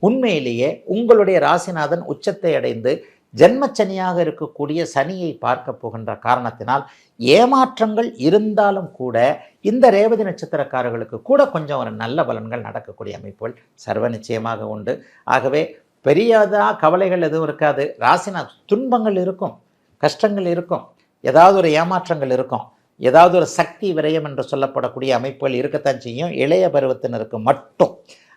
உண்மையிலேயே உங்களுடைய ராசிநாதன் உச்சத்தை அடைந்து ஜென்மச்சனியாக இருக்கக்கூடிய சனியை பார்க்க போகின்ற காரணத்தினால் ஏமாற்றங்கள் இருந்தாலும் கூட இந்த ரேவதி நட்சத்திரக்காரர்களுக்கு கூட கொஞ்சம் ஒரு நல்ல பலன்கள் நடக்கக்கூடிய அமைப்புகள் சர்வ நிச்சயமாக உண்டு. ஆகவே பெரியதாக கவலைகள் எதுவும் இருக்காது. ராசிநாத் துன்பங்கள் இருக்கும், கஷ்டங்கள் இருக்கும், ஏதாவது ஒரு ஏமாற்றங்கள் இருக்கும், ஏதாவது ஒரு சக்தி விரயம் என்று சொல்லப்படக்கூடிய அமைப்புகள் இருக்கத்தான் செய்யும் இளைய பருவத்தினருக்கு மட்டும்.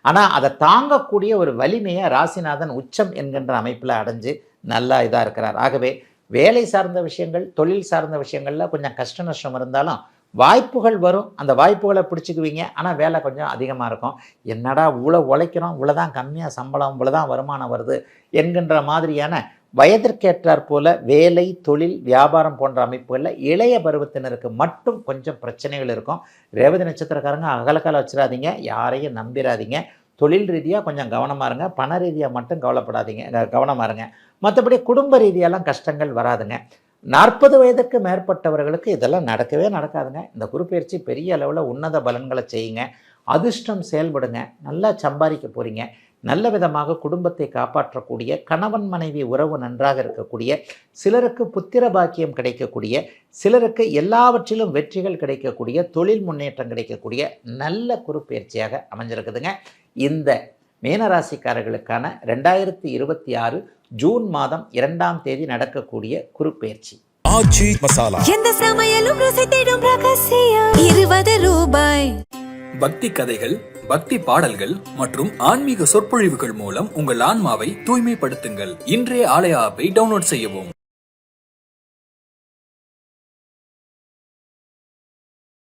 ஆனால் அதை தாங்கக்கூடிய ஒரு வலிமையை ராசிநாதன் உச்சம் என்கின்ற அமைப்பில் அடைஞ்சு நல்லா இதாக இருக்கிறார். ஆகவே வேலை சார்ந்த விஷயங்கள், தொழில் சார்ந்த விஷயங்களில் கொஞ்சம் கஷ்ட நஷ்டம் இருந்தாலும் வாய்ப்புகள் வரும். அந்த வாய்ப்புகளை பிடிச்சிக்குவீங்க. ஆனால் வேலை கொஞ்சம் அதிகமாக இருக்கும். என்னடா இவ்வளோ உழைக்கிறோம், இவ்வளோதான் கம்மியாக சம்பளம், இவ்வளோதான் வருமானம் வருது என்கின்ற மாதிரியான வயதிற்கேற்றாற் போல வேலை, தொழில், வியாபாரம் போன்ற அமைப்புகளில் இளைய பருவத்தினருக்கு மட்டும் கொஞ்சம் பிரச்சனைகள் இருக்கும். ரேவதி நட்சத்திரக்காரங்க அகலக்கால வச்சிடாதீங்க, யாரையும் நம்பிடாதீங்க. தொழில் ரீதியாக கொஞ்சம் கவனமாக இருங்க, பண ரீதியாக மட்டும் கவனமாக இருங்க. மற்றபடி குடும்ப ரீதியெல்லாம் கஷ்டங்கள் வராதுங்க. 40 வயதுக்கு மேற்பட்டவர்களுக்கு இதெல்லாம் நடக்கவே நடக்காதுங்க. இந்த குருப்பெயர்ச்சி பெரிய அளவில் உன்னத பலன்களை செய்யுங்க. அதிர்ஷ்டம் செயல்படுங்க. நல்லா சம்பாதிக்க போகிறீங்க. நல்ல விதமாக குடும்பத்தை காப்பாற்றக்கூடிய, கணவன் மனைவி உறவு நன்றாக இருக்கக்கூடிய, சிலருக்கு புத்திர பாக்கியம் கிடைக்கக்கூடிய, சிலருக்கு எல்லாவற்றிலும் வெற்றிகள் கிடைக்கக்கூடிய, தொழில் முன்னேற்றம் கிடைக்கக்கூடிய நல்ல குருப்பெயர்ச்சியாக அமைஞ்சிருக்குதுங்க. இந்த மீனராசிக்காரர்களுக்கான 2026 ஜூன் மாதம் 2ஆம் தேதி நடக்கக்கூடிய குருப்பெயர்ச்சி. ஆச்சி மசாலா. எந்த சமையலும் ருசி தேடும் ரகசியம் 20 ரூபாய். பக்தி கதைகள், பக்தி பாடல்கள் மற்றும் ஆன்மீக சொற்பொழிவுகள் மூலம் உங்கள் ஆன்மாவை தூய்மைப்படுத்துங்கள். இன்றைய ஆலய ஆப்பை டவுன்லோட் செய்யவும்.